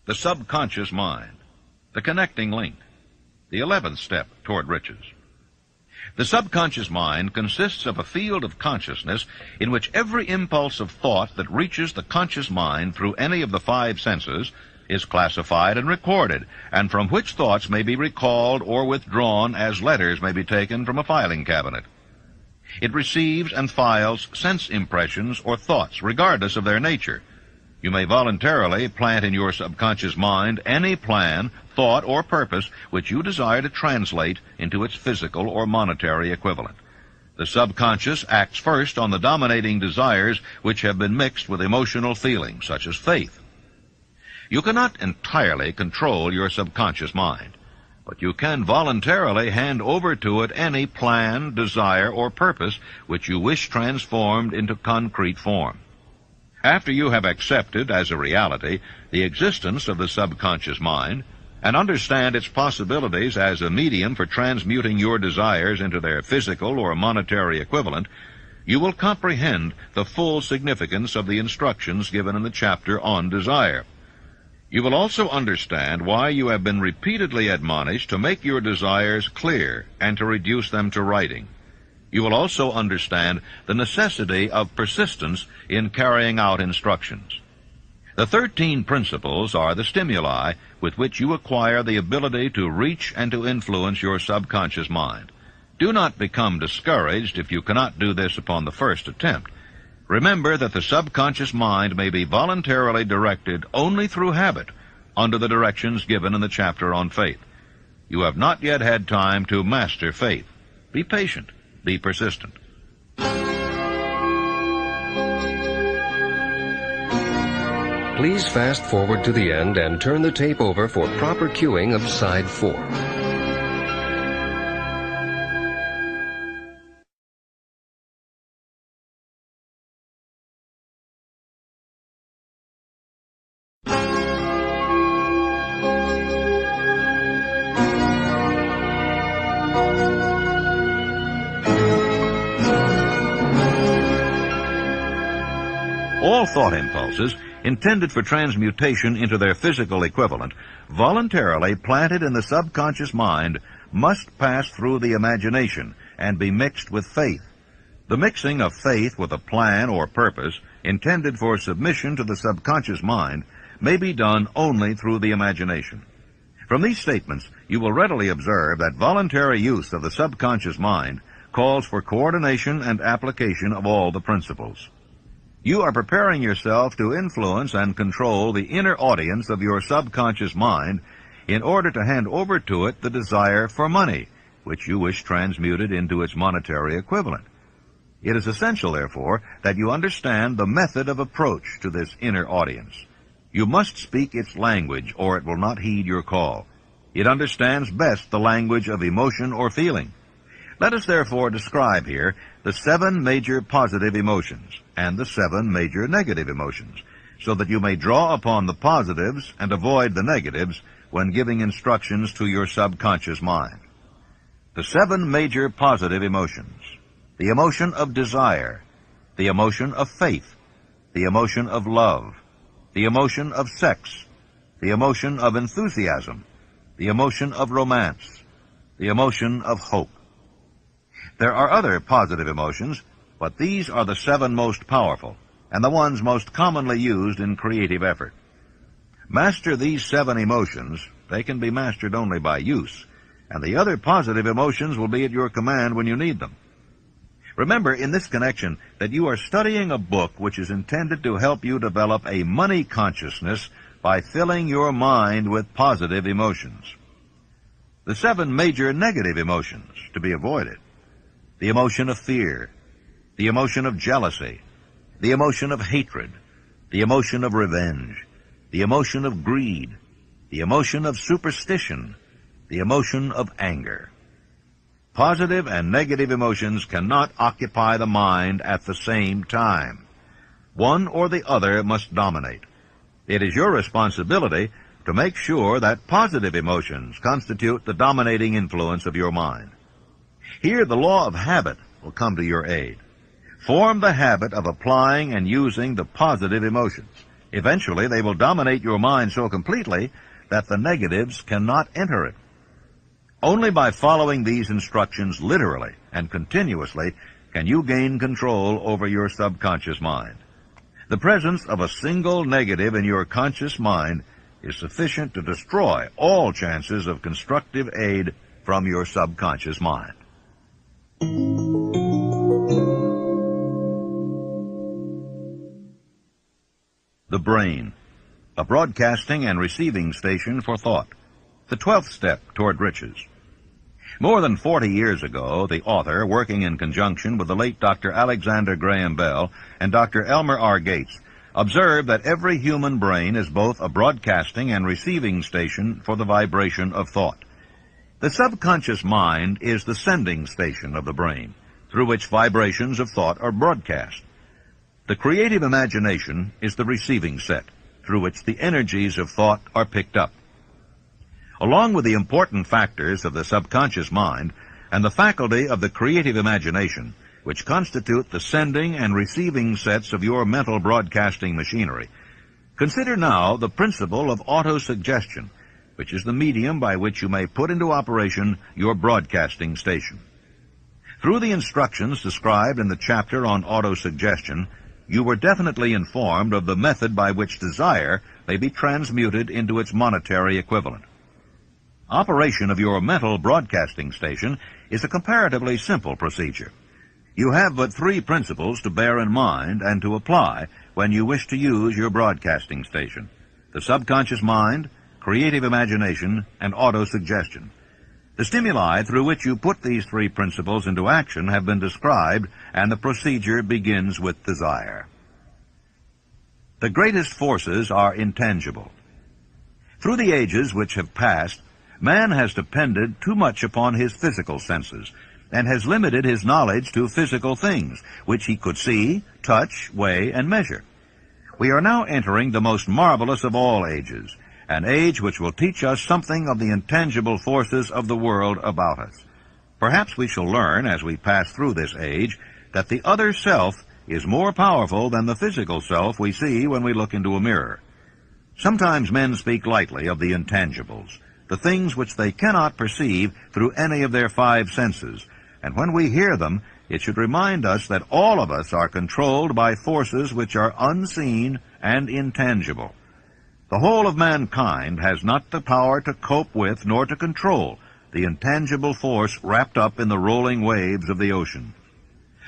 The subconscious mind, the connecting link, the 11th step toward riches. The subconscious mind consists of a field of consciousness in which every impulse of thought that reaches the conscious mind through any of the 5 senses is classified and recorded, and from which thoughts may be recalled or withdrawn as letters may be taken from a filing cabinet. It receives and files sense impressions or thoughts, regardless of their nature. You may voluntarily plant in your subconscious mind any plan, thought, or purpose which you desire to translate into its physical or monetary equivalent. The subconscious acts first on the dominating desires which have been mixed with emotional feelings, such as faith. You cannot entirely control your subconscious mind, but you can voluntarily hand over to it any plan, desire, or purpose which you wish transformed into concrete form. After you have accepted as a reality the existence of the subconscious mind and understand its possibilities as a medium for transmuting your desires into their physical or monetary equivalent, you will comprehend the full significance of the instructions given in the chapter on desire. You will also understand why you have been repeatedly admonished to make your desires clear and to reduce them to writing. You will also understand the necessity of persistence in carrying out instructions. The 13 principles are the stimuli with which you acquire the ability to reach and to influence your subconscious mind. Do not become discouraged if you cannot do this upon the first attempt. Remember that the subconscious mind may be voluntarily directed only through habit under the directions given in the chapter on faith. You have not yet had time to master faith. Be patient. Be persistent. Please fast forward to the end and turn the tape over for proper cueing of side 4. All thought impulses intended for transmutation into their physical equivalent, voluntarily planted in the subconscious mind, must pass through the imagination and be mixed with faith. The mixing of faith with a plan or purpose intended for submission to the subconscious mind may be done only through the imagination. From these statements, you will readily observe that voluntary use of the subconscious mind calls for coordination and application of all the principles. You are preparing yourself to influence and control the inner audience of your subconscious mind in order to hand over to it the desire for money, which you wish transmuted into its monetary equivalent. It is essential, therefore, that you understand the method of approach to this inner audience. You must speak its language, or it will not heed your call. It understands best the language of emotion or feeling. Let us therefore describe here the 7 major positive emotions and the 7 major negative emotions. so that you may draw upon the positives and avoid the negatives when giving instructions to your subconscious mind. The 7 major positive emotions: the emotion of desire, the emotion of faith, the emotion of love, the emotion of sex, the emotion of enthusiasm, the emotion of romance, the emotion of hope. There are other positive emotions, but these are the 7 most powerful and the ones most commonly used in creative effort. Master these 7 emotions. They can be mastered only by use, and the other positive emotions will be at your command when you need them. Remember in this connection that you are studying a book which is intended to help you develop a money consciousness by filling your mind with positive emotions. The 7 major negative emotions to be avoided: the emotion of fear, the emotion of jealousy, the emotion of hatred, the emotion of revenge, the emotion of greed, the emotion of superstition, the emotion of anger. Positive and negative emotions cannot occupy the mind at the same time. One or the other must dominate. It is your responsibility to make sure that positive emotions constitute the dominating influence of your mind. Here the law of habit will come to your aid. Form the habit of applying and using the positive emotions. Eventually they will dominate your mind so completely that the negatives cannot enter it. Only by following these instructions literally and continuously can you gain control over your subconscious mind. The presence of a single negative in your conscious mind is sufficient to destroy all chances of constructive aid from your subconscious mind. The brain, a broadcasting and receiving station for thought. The 12th step toward riches. More than 40 years ago, the author, working in conjunction with the late Dr. Alexander Graham Bell and Dr. Elmer R. Gates, observed that every human brain is both a broadcasting and receiving station for the vibration of thought. The subconscious mind is the sending station of the brain, through which vibrations of thought are broadcast. The creative imagination is the receiving set, through which the energies of thought are picked up. Along with the important factors of the subconscious mind and the faculty of the creative imagination, which constitute the sending and receiving sets of your mental broadcasting machinery, consider now the principle of autosuggestion, which is the medium by which you may put into operation your broadcasting station. Through the instructions described in the chapter on autosuggestion, you were definitely informed of the method by which desire may be transmuted into its monetary equivalent. Operation of your mental broadcasting station is a comparatively simple procedure. You have but 3 principles to bear in mind and to apply when you wish to use your broadcasting station: the subconscious mind, creative imagination, and autosuggestion. The stimuli through which you put these 3 principles into action have been described, and the procedure begins with desire. The greatest forces are intangible. Through the ages which have passed, man has depended too much upon his physical senses, and has limited his knowledge to physical things, which he could see, touch, weigh, and measure. We are now entering the most marvelous of all ages, an age which will teach us something of the intangible forces of the world about us. Perhaps we shall learn, as we pass through this age, that the other self is more powerful than the physical self we see when we look into a mirror. Sometimes men speak lightly of the intangibles, the things which they cannot perceive through any of their 5 senses, and when we hear them, it should remind us that all of us are controlled by forces which are unseen and intangible. The whole of mankind has not the power to cope with nor to control the intangible force wrapped up in the rolling waves of the ocean.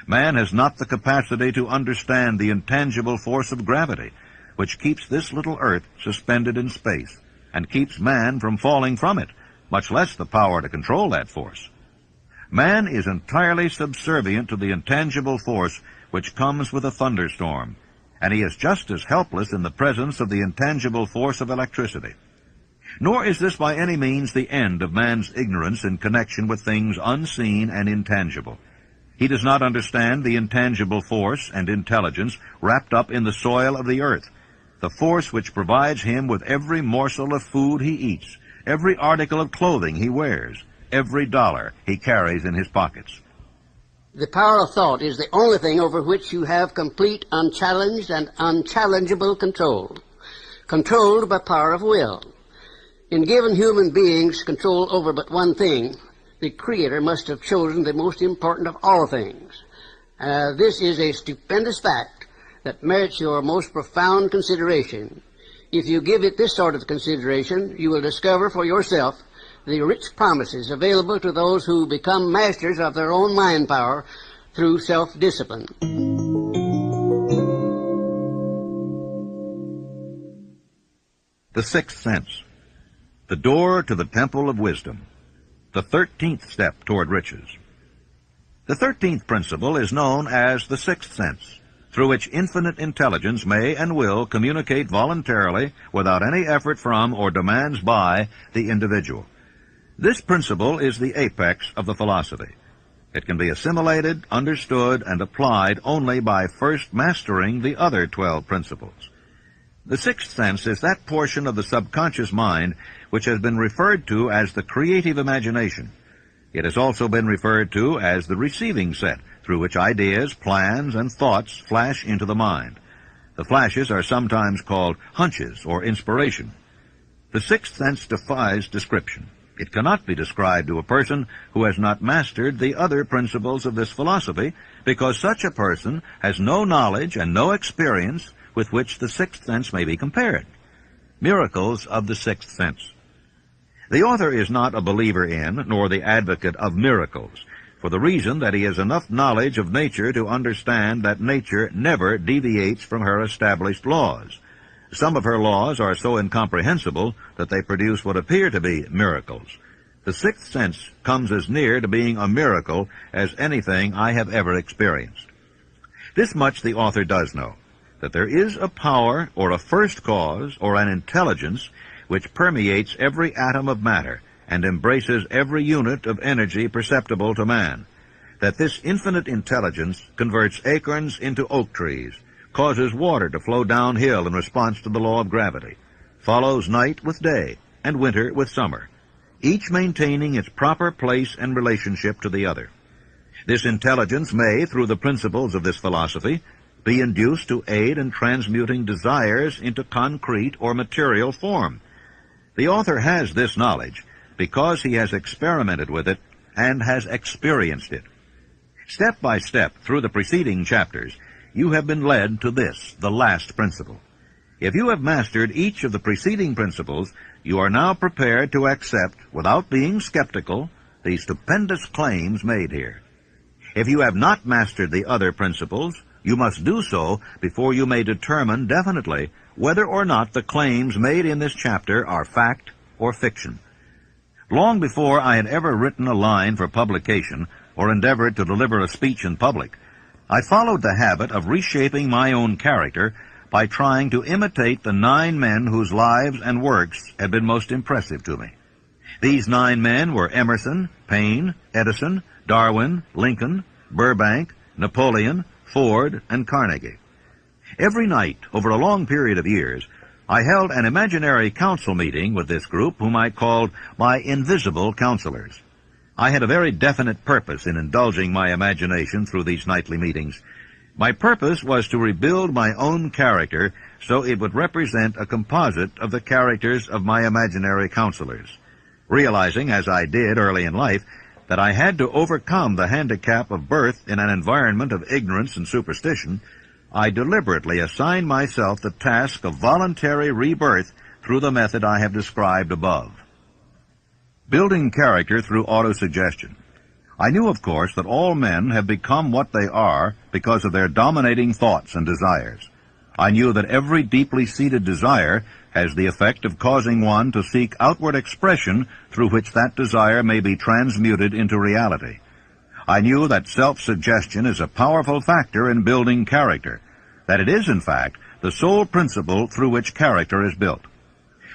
Man has not the capacity to understand the intangible force of gravity, which keeps this little earth suspended in space, and keeps man from falling from it, much less the power to control that force. Man is entirely subservient to the intangible force which comes with a thunderstorm, and he is just as helpless in the presence of the intangible force of electricity. Nor is this by any means the end of man's ignorance in connection with things unseen and intangible. He does not understand the intangible force and intelligence wrapped up in the soil of the earth, the force which provides him with every morsel of food he eats, every article of clothing he wears, every dollar he carries in his pockets. The power of thought is the only thing over which you have complete, unchallenged, and unchallengeable control. Controlled by power of will. In giving human beings control over but one thing, the Creator must have chosen the most important of all things. This is a stupendous fact that merits your most profound consideration. If you give it this sort of consideration, you will discover for yourself the rich promises available to those who become masters of their own mind power through self-discipline. The sixth sense, the door to the temple of wisdom, the 13th step toward riches. The 13th principle is known as the sixth sense, through which infinite intelligence may and will communicate voluntarily without any effort from or demands by the individual. This principle is the apex of the philosophy. It can be assimilated, understood, and applied only by first mastering the other 12 principles. The sixth sense is that portion of the subconscious mind which has been referred to as the creative imagination. It has also been referred to as the receiving set, through which ideas, plans, and thoughts flash into the mind. The flashes are sometimes called hunches or inspiration. The sixth sense defies description. It cannot be described to a person who has not mastered the other principles of this philosophy, because such a person has no knowledge and no experience with which the sixth sense may be compared. Miracles of the sixth sense. The author is not a believer in, nor the advocate of miracles, for the reason that he has enough knowledge of nature to understand that nature never deviates from her established laws. Some of her laws are so incomprehensible that they produce what appear to be miracles. The sixth sense comes as near to being a miracle as anything I have ever experienced. This much the author does know, that there is a power or a first cause or an intelligence which permeates every atom of matter and embraces every unit of energy perceptible to man, that this infinite intelligence converts acorns into oak trees, causes water to flow downhill in response to the law of gravity, follows night with day and winter with summer, each maintaining its proper place and relationship to the other. This intelligence may, through the principles of this philosophy, be induced to aid in transmuting desires into concrete or material form. The author has this knowledge because he has experimented with it and has experienced it. Step by step through the preceding chapters, you have been led to this, the last principle. If you have mastered each of the preceding principles, you are now prepared to accept, without being skeptical, the stupendous claims made here. If you have not mastered the other principles, you must do so before you may determine definitely whether or not the claims made in this chapter are fact or fiction. Long before I had ever written a line for publication or endeavored to deliver a speech in public, I followed the habit of reshaping my own character by trying to imitate the 9 men whose lives and works had been most impressive to me. These 9 men were Emerson, Paine, Edison, Darwin, Lincoln, Burbank, Napoleon, Ford, and Carnegie. Every night, over a long period of years, I held an imaginary council meeting with this group whom I called my invisible counselors. I had a very definite purpose in indulging my imagination through these nightly meetings. My purpose was to rebuild my own character so it would represent a composite of the characters of my imaginary counselors. Realizing, as I did early in life, that I had to overcome the handicap of birth in an environment of ignorance and superstition, I deliberately assigned myself the task of voluntary rebirth through the method I have described above. Building character through autosuggestion. I knew, of course, that all men have become what they are because of their dominating thoughts and desires. I knew that every deeply seated desire has the effect of causing one to seek outward expression through which that desire may be transmuted into reality. I knew that self-suggestion is a powerful factor in building character, that it is, in fact, the sole principle through which character is built.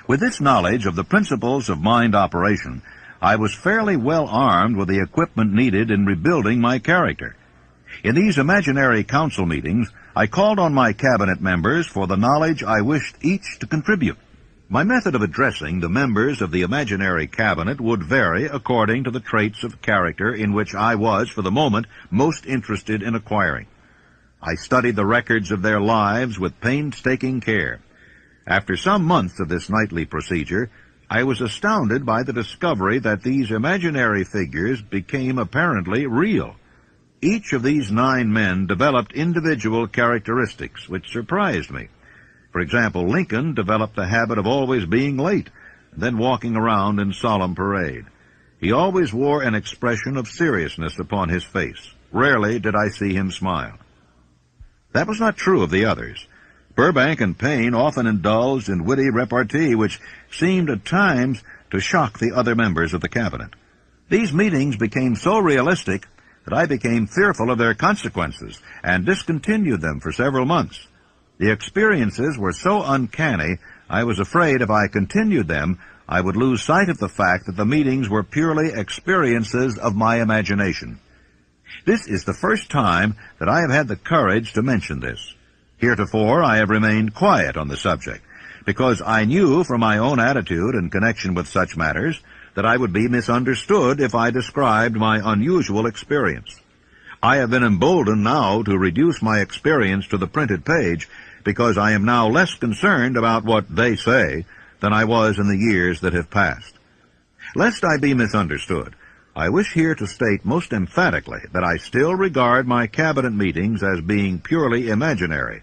With this knowledge of the principles of mind operation, I was fairly well armed with the equipment needed in rebuilding my character. In these imaginary council meetings, I called on my cabinet members for the knowledge I wished each to contribute. My method of addressing the members of the imaginary cabinet would vary according to the traits of character in which I was, for the moment, most interested in acquiring. I studied the records of their lives with painstaking care. After some months of this nightly procedure, I was astounded by the discovery that these imaginary figures became apparently real. Each of these 9 men developed individual characteristics which surprised me. For example, Lincoln developed the habit of always being late, and then walking around in solemn parade. He always wore an expression of seriousness upon his face. Rarely did I see him smile. That was not true of the others. Burbank and Payne often indulged in witty repartee, which seemed at times to shock the other members of the cabinet. These meetings became so realistic that I became fearful of their consequences and discontinued them for several months. The experiences were so uncanny, I was afraid if I continued them, I would lose sight of the fact that the meetings were purely experiences of my imagination. This is the first time that I have had the courage to mention this. Heretofore, I have remained quiet on the subject, because I knew from my own attitude in connection with such matters that I would be misunderstood if I described my unusual experience. I have been emboldened now to reduce my experience to the printed page, because I am now less concerned about what they say than I was in the years that have passed. Lest I be misunderstood, I wish here to state most emphatically that I still regard my cabinet meetings as being purely imaginary,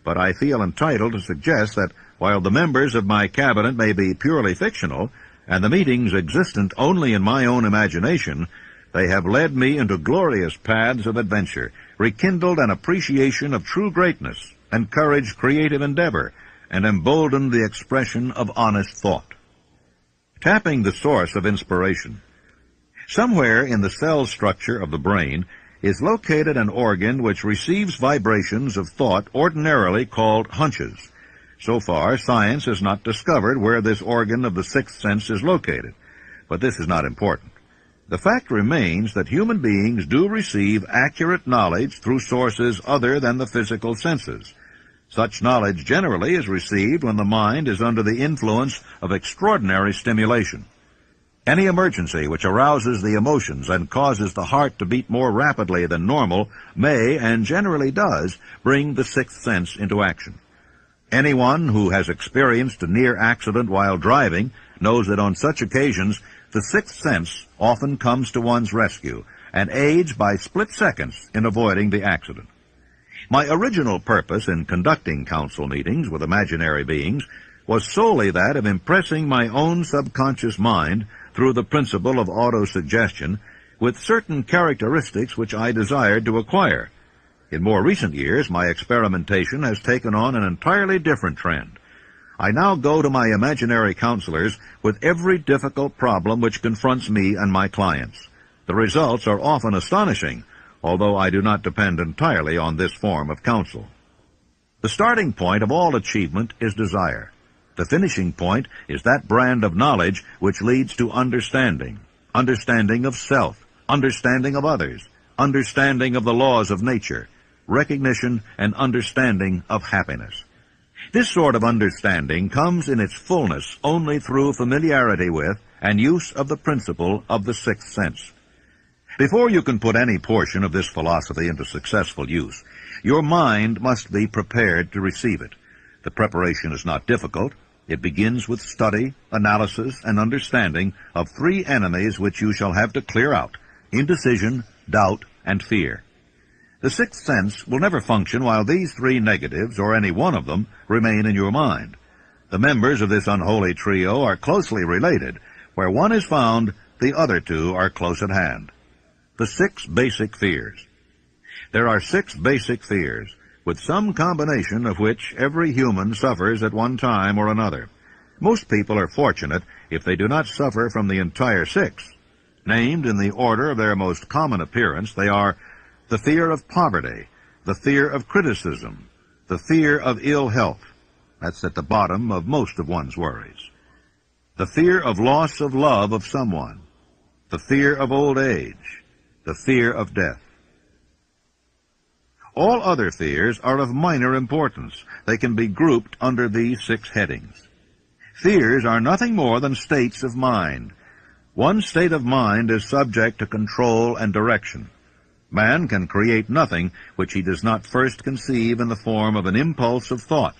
but I feel entitled to suggest that while the members of my cabinet may be purely fictional, and the meetings existent only in my own imagination, they have led me into glorious paths of adventure, rekindled an appreciation of true greatness, encouraged creative endeavor, and emboldened the expression of honest thought. Tapping the source of inspiration. Somewhere in the cell structure of the brain is located an organ which receives vibrations of thought ordinarily called hunches. So far, science has not discovered where this organ of the sixth sense is located, but this is not important. The fact remains that human beings do receive accurate knowledge through sources other than the physical senses. Such knowledge generally is received when the mind is under the influence of extraordinary stimulation. Any emergency which arouses the emotions and causes the heart to beat more rapidly than normal may, and generally does, bring the sixth sense into action. Anyone who has experienced a near accident while driving knows that on such occasions the sixth sense often comes to one's rescue and aids by split seconds in avoiding the accident. My original purpose in conducting council meetings with imaginary beings was solely that of impressing my own subconscious mind through the principle of autosuggestion with certain characteristics which I desired to acquire. In more recent years, my experimentation has taken on an entirely different trend. I now go to my imaginary counselors with every difficult problem which confronts me and my clients. The results are often astonishing, although I do not depend entirely on this form of counsel. The starting point of all achievement is desire. The finishing point is that brand of knowledge which leads to understanding, understanding of self, understanding of others, understanding of the laws of nature, recognition and understanding of happiness. This sort of understanding comes in its fullness only through familiarity with and use of the principle of the sixth sense. Before you can put any portion of this philosophy into successful use, your mind must be prepared to receive it. The preparation is not difficult. It begins with study, analysis, and understanding of three enemies which you shall have to clear out: indecision, doubt, and fear. The sixth sense will never function while these three negatives, or any one of them, remain in your mind. The members of this unholy trio are closely related. Where one is found, the other two are close at hand. The 6 basic fears. There are 6 basic fears, with some combination of which every human suffers at one time or another. Most people are fortunate if they do not suffer from the entire 6. Named in the order of their most common appearance, they are the fear of poverty, the fear of criticism, the fear of ill health. That's at the bottom of most of one's worries. The fear of loss of love of someone, the fear of old age, the fear of death. All other fears are of minor importance. They can be grouped under these 6 headings. Fears are nothing more than states of mind. One state of mind is subject to control and direction. Man can create nothing which he does not first conceive in the form of an impulse of thought.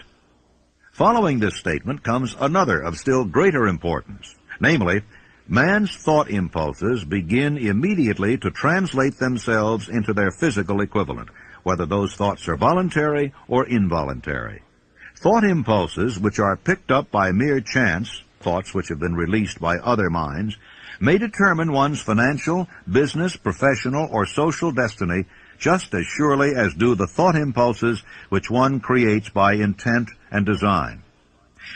Following this statement comes another of still greater importance, namely, man's thought impulses begin immediately to translate themselves into their physical equivalent, whether those thoughts are voluntary or involuntary. Thought impulses which are picked up by mere chance, thoughts which have been released by other minds, may determine one's financial, business, professional, or social destiny just as surely as do the thought impulses which one creates by intent and design.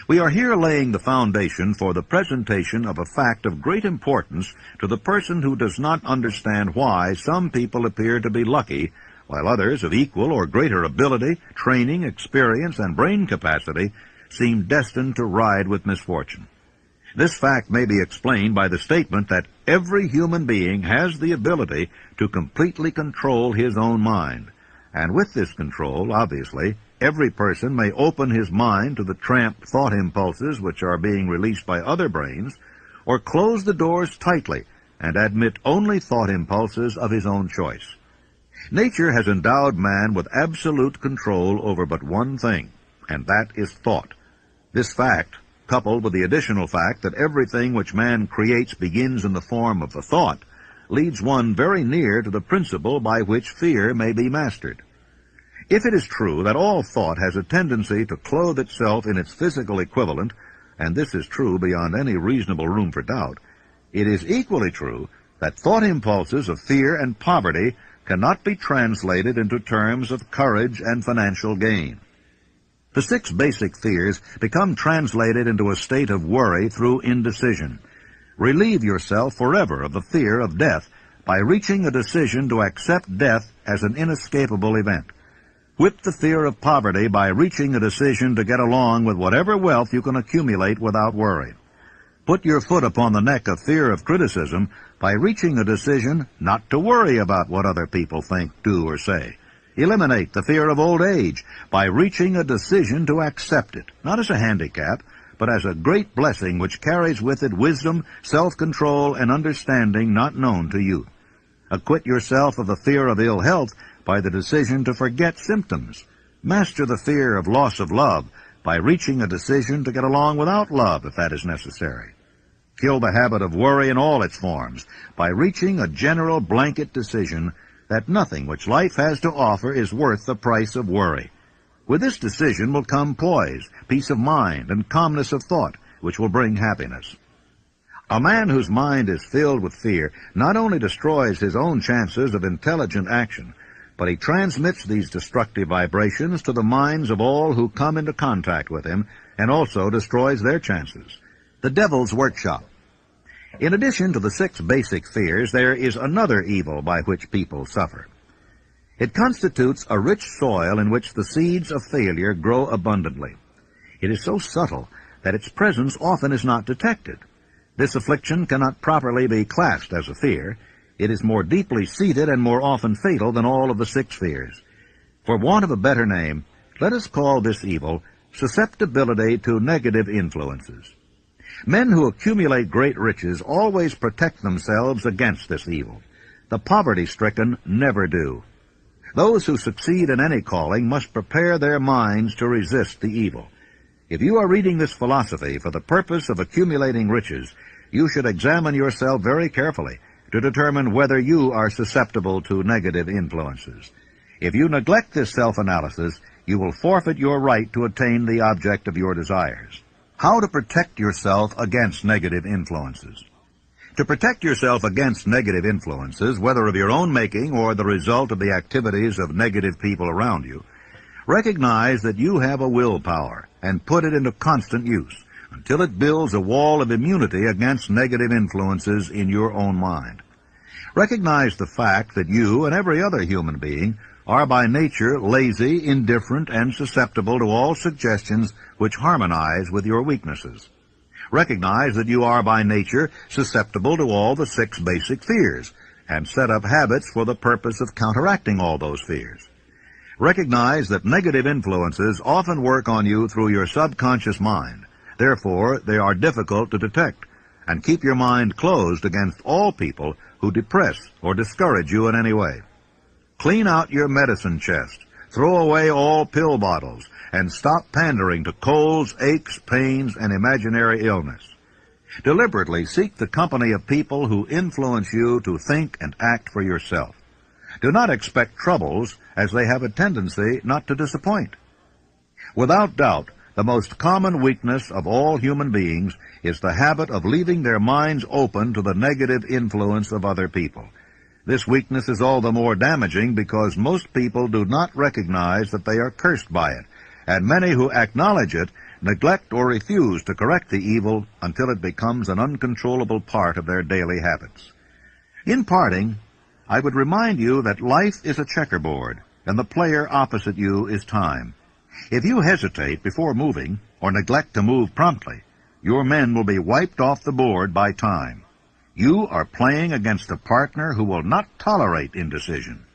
We are here laying the foundation for the presentation of a fact of great importance to the person who does not understand why some people appear to be lucky, while others of equal or greater ability, training, experience, and brain capacity seem destined to ride with misfortune. This fact may be explained by the statement that every human being has the ability to completely control his own mind, and with this control, obviously, every person may open his mind to the tramp thought impulses which are being released by other brains, or close the doors tightly and admit only thought impulses of his own choice. Nature has endowed man with absolute control over but one thing, and that is thought. This fact, coupled with the additional fact that everything which man creates begins in the form of a thought, leads one very near to the principle by which fear may be mastered. If it is true that all thought has a tendency to clothe itself in its physical equivalent, and this is true beyond any reasonable room for doubt, it is equally true that thought impulses of fear and poverty cannot be translated into terms of courage and financial gain. The 6 basic fears become translated into a state of worry through indecision. Relieve yourself forever of the fear of death by reaching a decision to accept death as an inescapable event. Whip the fear of poverty by reaching a decision to get along with whatever wealth you can accumulate without worry. Put your foot upon the neck of fear of criticism by reaching a decision not to worry about what other people think, do, or say. Eliminate the fear of old age by reaching a decision to accept it, not as a handicap, but as a great blessing which carries with it wisdom, self-control, and understanding not known to youth. Acquit yourself of the fear of ill health by the decision to forget symptoms. Master the fear of loss of love by reaching a decision to get along without love if that is necessary. Kill the habit of worry in all its forms by reaching a general blanket decision that nothing which life has to offer is worth the price of worry. With this decision will come poise, peace of mind, and calmness of thought, which will bring happiness. A man whose mind is filled with fear not only destroys his own chances of intelligent action, but he transmits these destructive vibrations to the minds of all who come into contact with him, and also destroys their chances. The devil's workshop. In addition to the 6 basic fears, there is another evil by which people suffer. It constitutes a rich soil in which the seeds of failure grow abundantly. It is so subtle that its presence often is not detected. This affliction cannot properly be classed as a fear. It is more deeply seated and more often fatal than all of the 6 fears. For want of a better name, let us call this evil susceptibility to negative influences. Men who accumulate great riches always protect themselves against this evil. The poverty-stricken never do. Those who succeed in any calling must prepare their minds to resist the evil. If you are reading this philosophy for the purpose of accumulating riches, you should examine yourself very carefully to determine whether you are susceptible to negative influences. If you neglect this self-analysis, you will forfeit your right to attain the object of your desires. How to protect yourself against negative influences. To protect yourself against negative influences, whether of your own making or the result of the activities of negative people around you, recognize that you have a willpower and put it into constant use until it builds a wall of immunity against negative influences in your own mind. Recognize the fact that you and every other human being are by nature lazy, indifferent, and susceptible to all suggestions which harmonize with your weaknesses. Recognize that you are by nature susceptible to all the 6 basic fears, and set up habits for the purpose of counteracting all those fears. Recognize that negative influences often work on you through your subconscious mind. Therefore, they are difficult to detect, and keep your mind closed against all people who depress or discourage you in any way. Clean out your medicine chest, throw away all pill bottles, and stop pandering to colds, aches, pains, and imaginary illness. Deliberately seek the company of people who influence you to think and act for yourself. Do not expect troubles, as they have a tendency not to disappoint. Without doubt, the most common weakness of all human beings is the habit of leaving their minds open to the negative influence of other people. This weakness is all the more damaging because most people do not recognize that they are cursed by it, and many who acknowledge it neglect or refuse to correct the evil until it becomes an uncontrollable part of their daily habits. In parting, I would remind you that life is a checkerboard, and the player opposite you is time. If you hesitate before moving, or neglect to move promptly, your men will be wiped off the board by time. You are playing against a partner who will not tolerate indecision.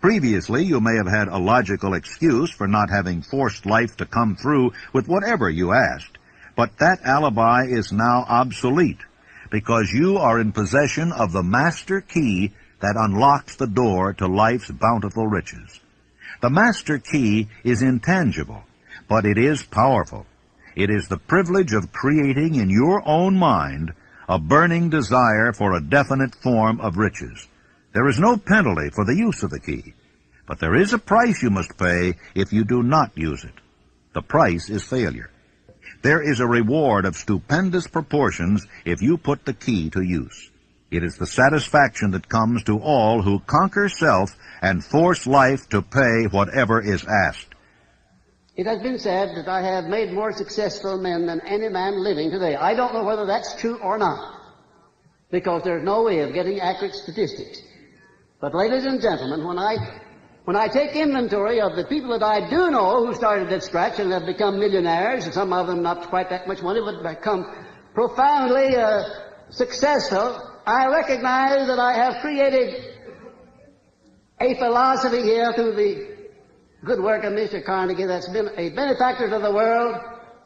Previously, you may have had a logical excuse for not having forced life to come through with whatever you asked, but that alibi is now obsolete, because you are in possession of the master key that unlocks the door to life's bountiful riches. The master key is intangible, but it is powerful. It is the privilege of creating in your own mind a burning desire for a definite form of riches. There is no penalty for the use of the key, but there is a price you must pay if you do not use it. The price is failure. There is a reward of stupendous proportions if you put the key to use. It is the satisfaction that comes to all who conquer self and force life to pay whatever is asked. It has been said that I have made more successful men than any man living today. I don't know whether that's true or not, because there's no way of getting accurate statistics. But ladies and gentlemen, when I take inventory of the people that I do know who started at scratch and have become millionaires, and some of them not quite that much money, but become profoundly successful, I recognize that I have created a philosophy here through the good work of Mr. Carnegie that's been a benefactor to the world,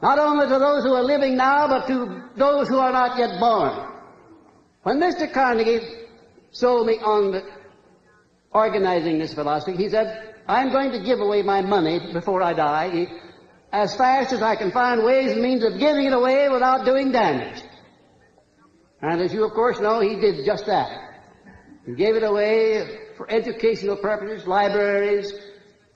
not only to those who are living now, but to those who are not yet born. When Mr. Carnegie sold me on organizing this philosophy, he said, I'm going to give away my money before I die as fast as I can find ways and means of giving it away without doing damage. And as you, of course, know, he did just that. He gave it away for educational purposes, libraries,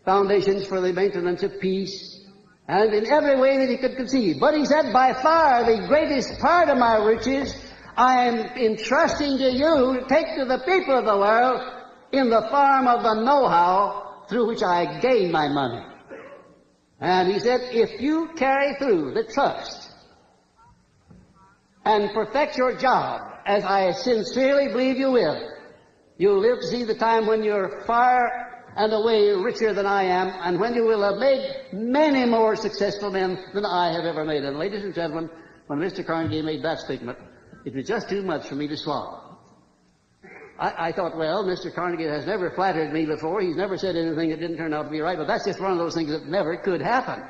foundations for the maintenance of peace, and in every way that he could conceive. But he said, by far the greatest part of my riches I am entrusting to you to take to the people of the world in the form of the know-how through which I gain my money. And he said, if you carry through the trust and perfect your job, as I sincerely believe you will, you'll live to see the time when you're far and away richer than I am, and when you will have made many more successful men than I have ever made. And ladies and gentlemen, when Mr. Carnegie made that statement, it was just too much for me to swallow. I thought, well, Mr. Carnegie has never flattered me before. He's never said anything that didn't turn out to be right, but that's just one of those things that never could happen.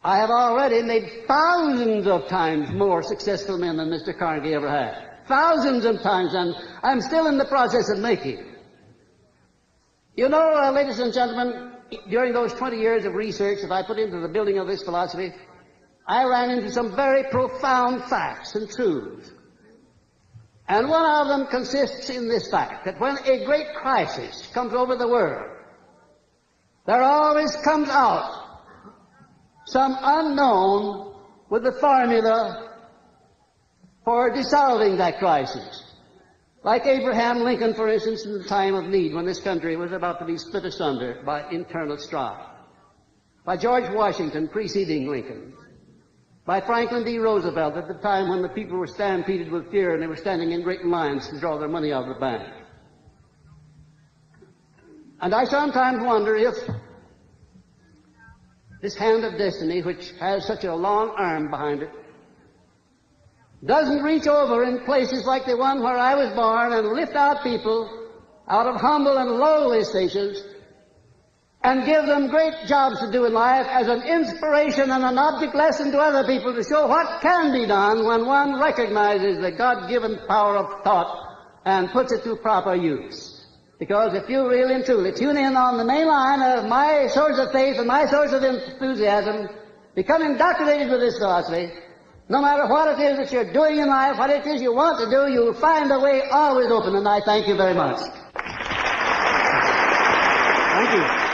I have already made thousands of times more successful men than Mr. Carnegie ever had. Thousands of times, and I'm still in the process of making. You know, ladies and gentlemen, during those 20 years of research that I put into the building of this philosophy, I ran into some very profound facts and truths. And one of them consists in this fact, that when a great crisis comes over the world, there always comes out some unknown with the formula for dissolving that crisis. Like Abraham Lincoln, for instance, in the time of need, when this country was about to be split asunder by internal strife. By George Washington preceding Lincoln. By Franklin D. Roosevelt at the time when the people were stampeded with fear and they were standing in great lines to draw their money out of the bank. And I sometimes wonder if this hand of destiny, which has such a long arm behind it, doesn't reach over in places like the one where I was born and lift out people out of humble and lowly stations and give them great jobs to do in life as an inspiration and an object lesson to other people to show what can be done when one recognizes the God-given power of thought and puts it to proper use. Because if you really and truly tune in on the main line of my source of faith and my source of enthusiasm, become indoctrinated with this philosophy, no matter what it is that you're doing in life, what it is you want to do, you'll find the way always open, and I thank you very much. Thank you.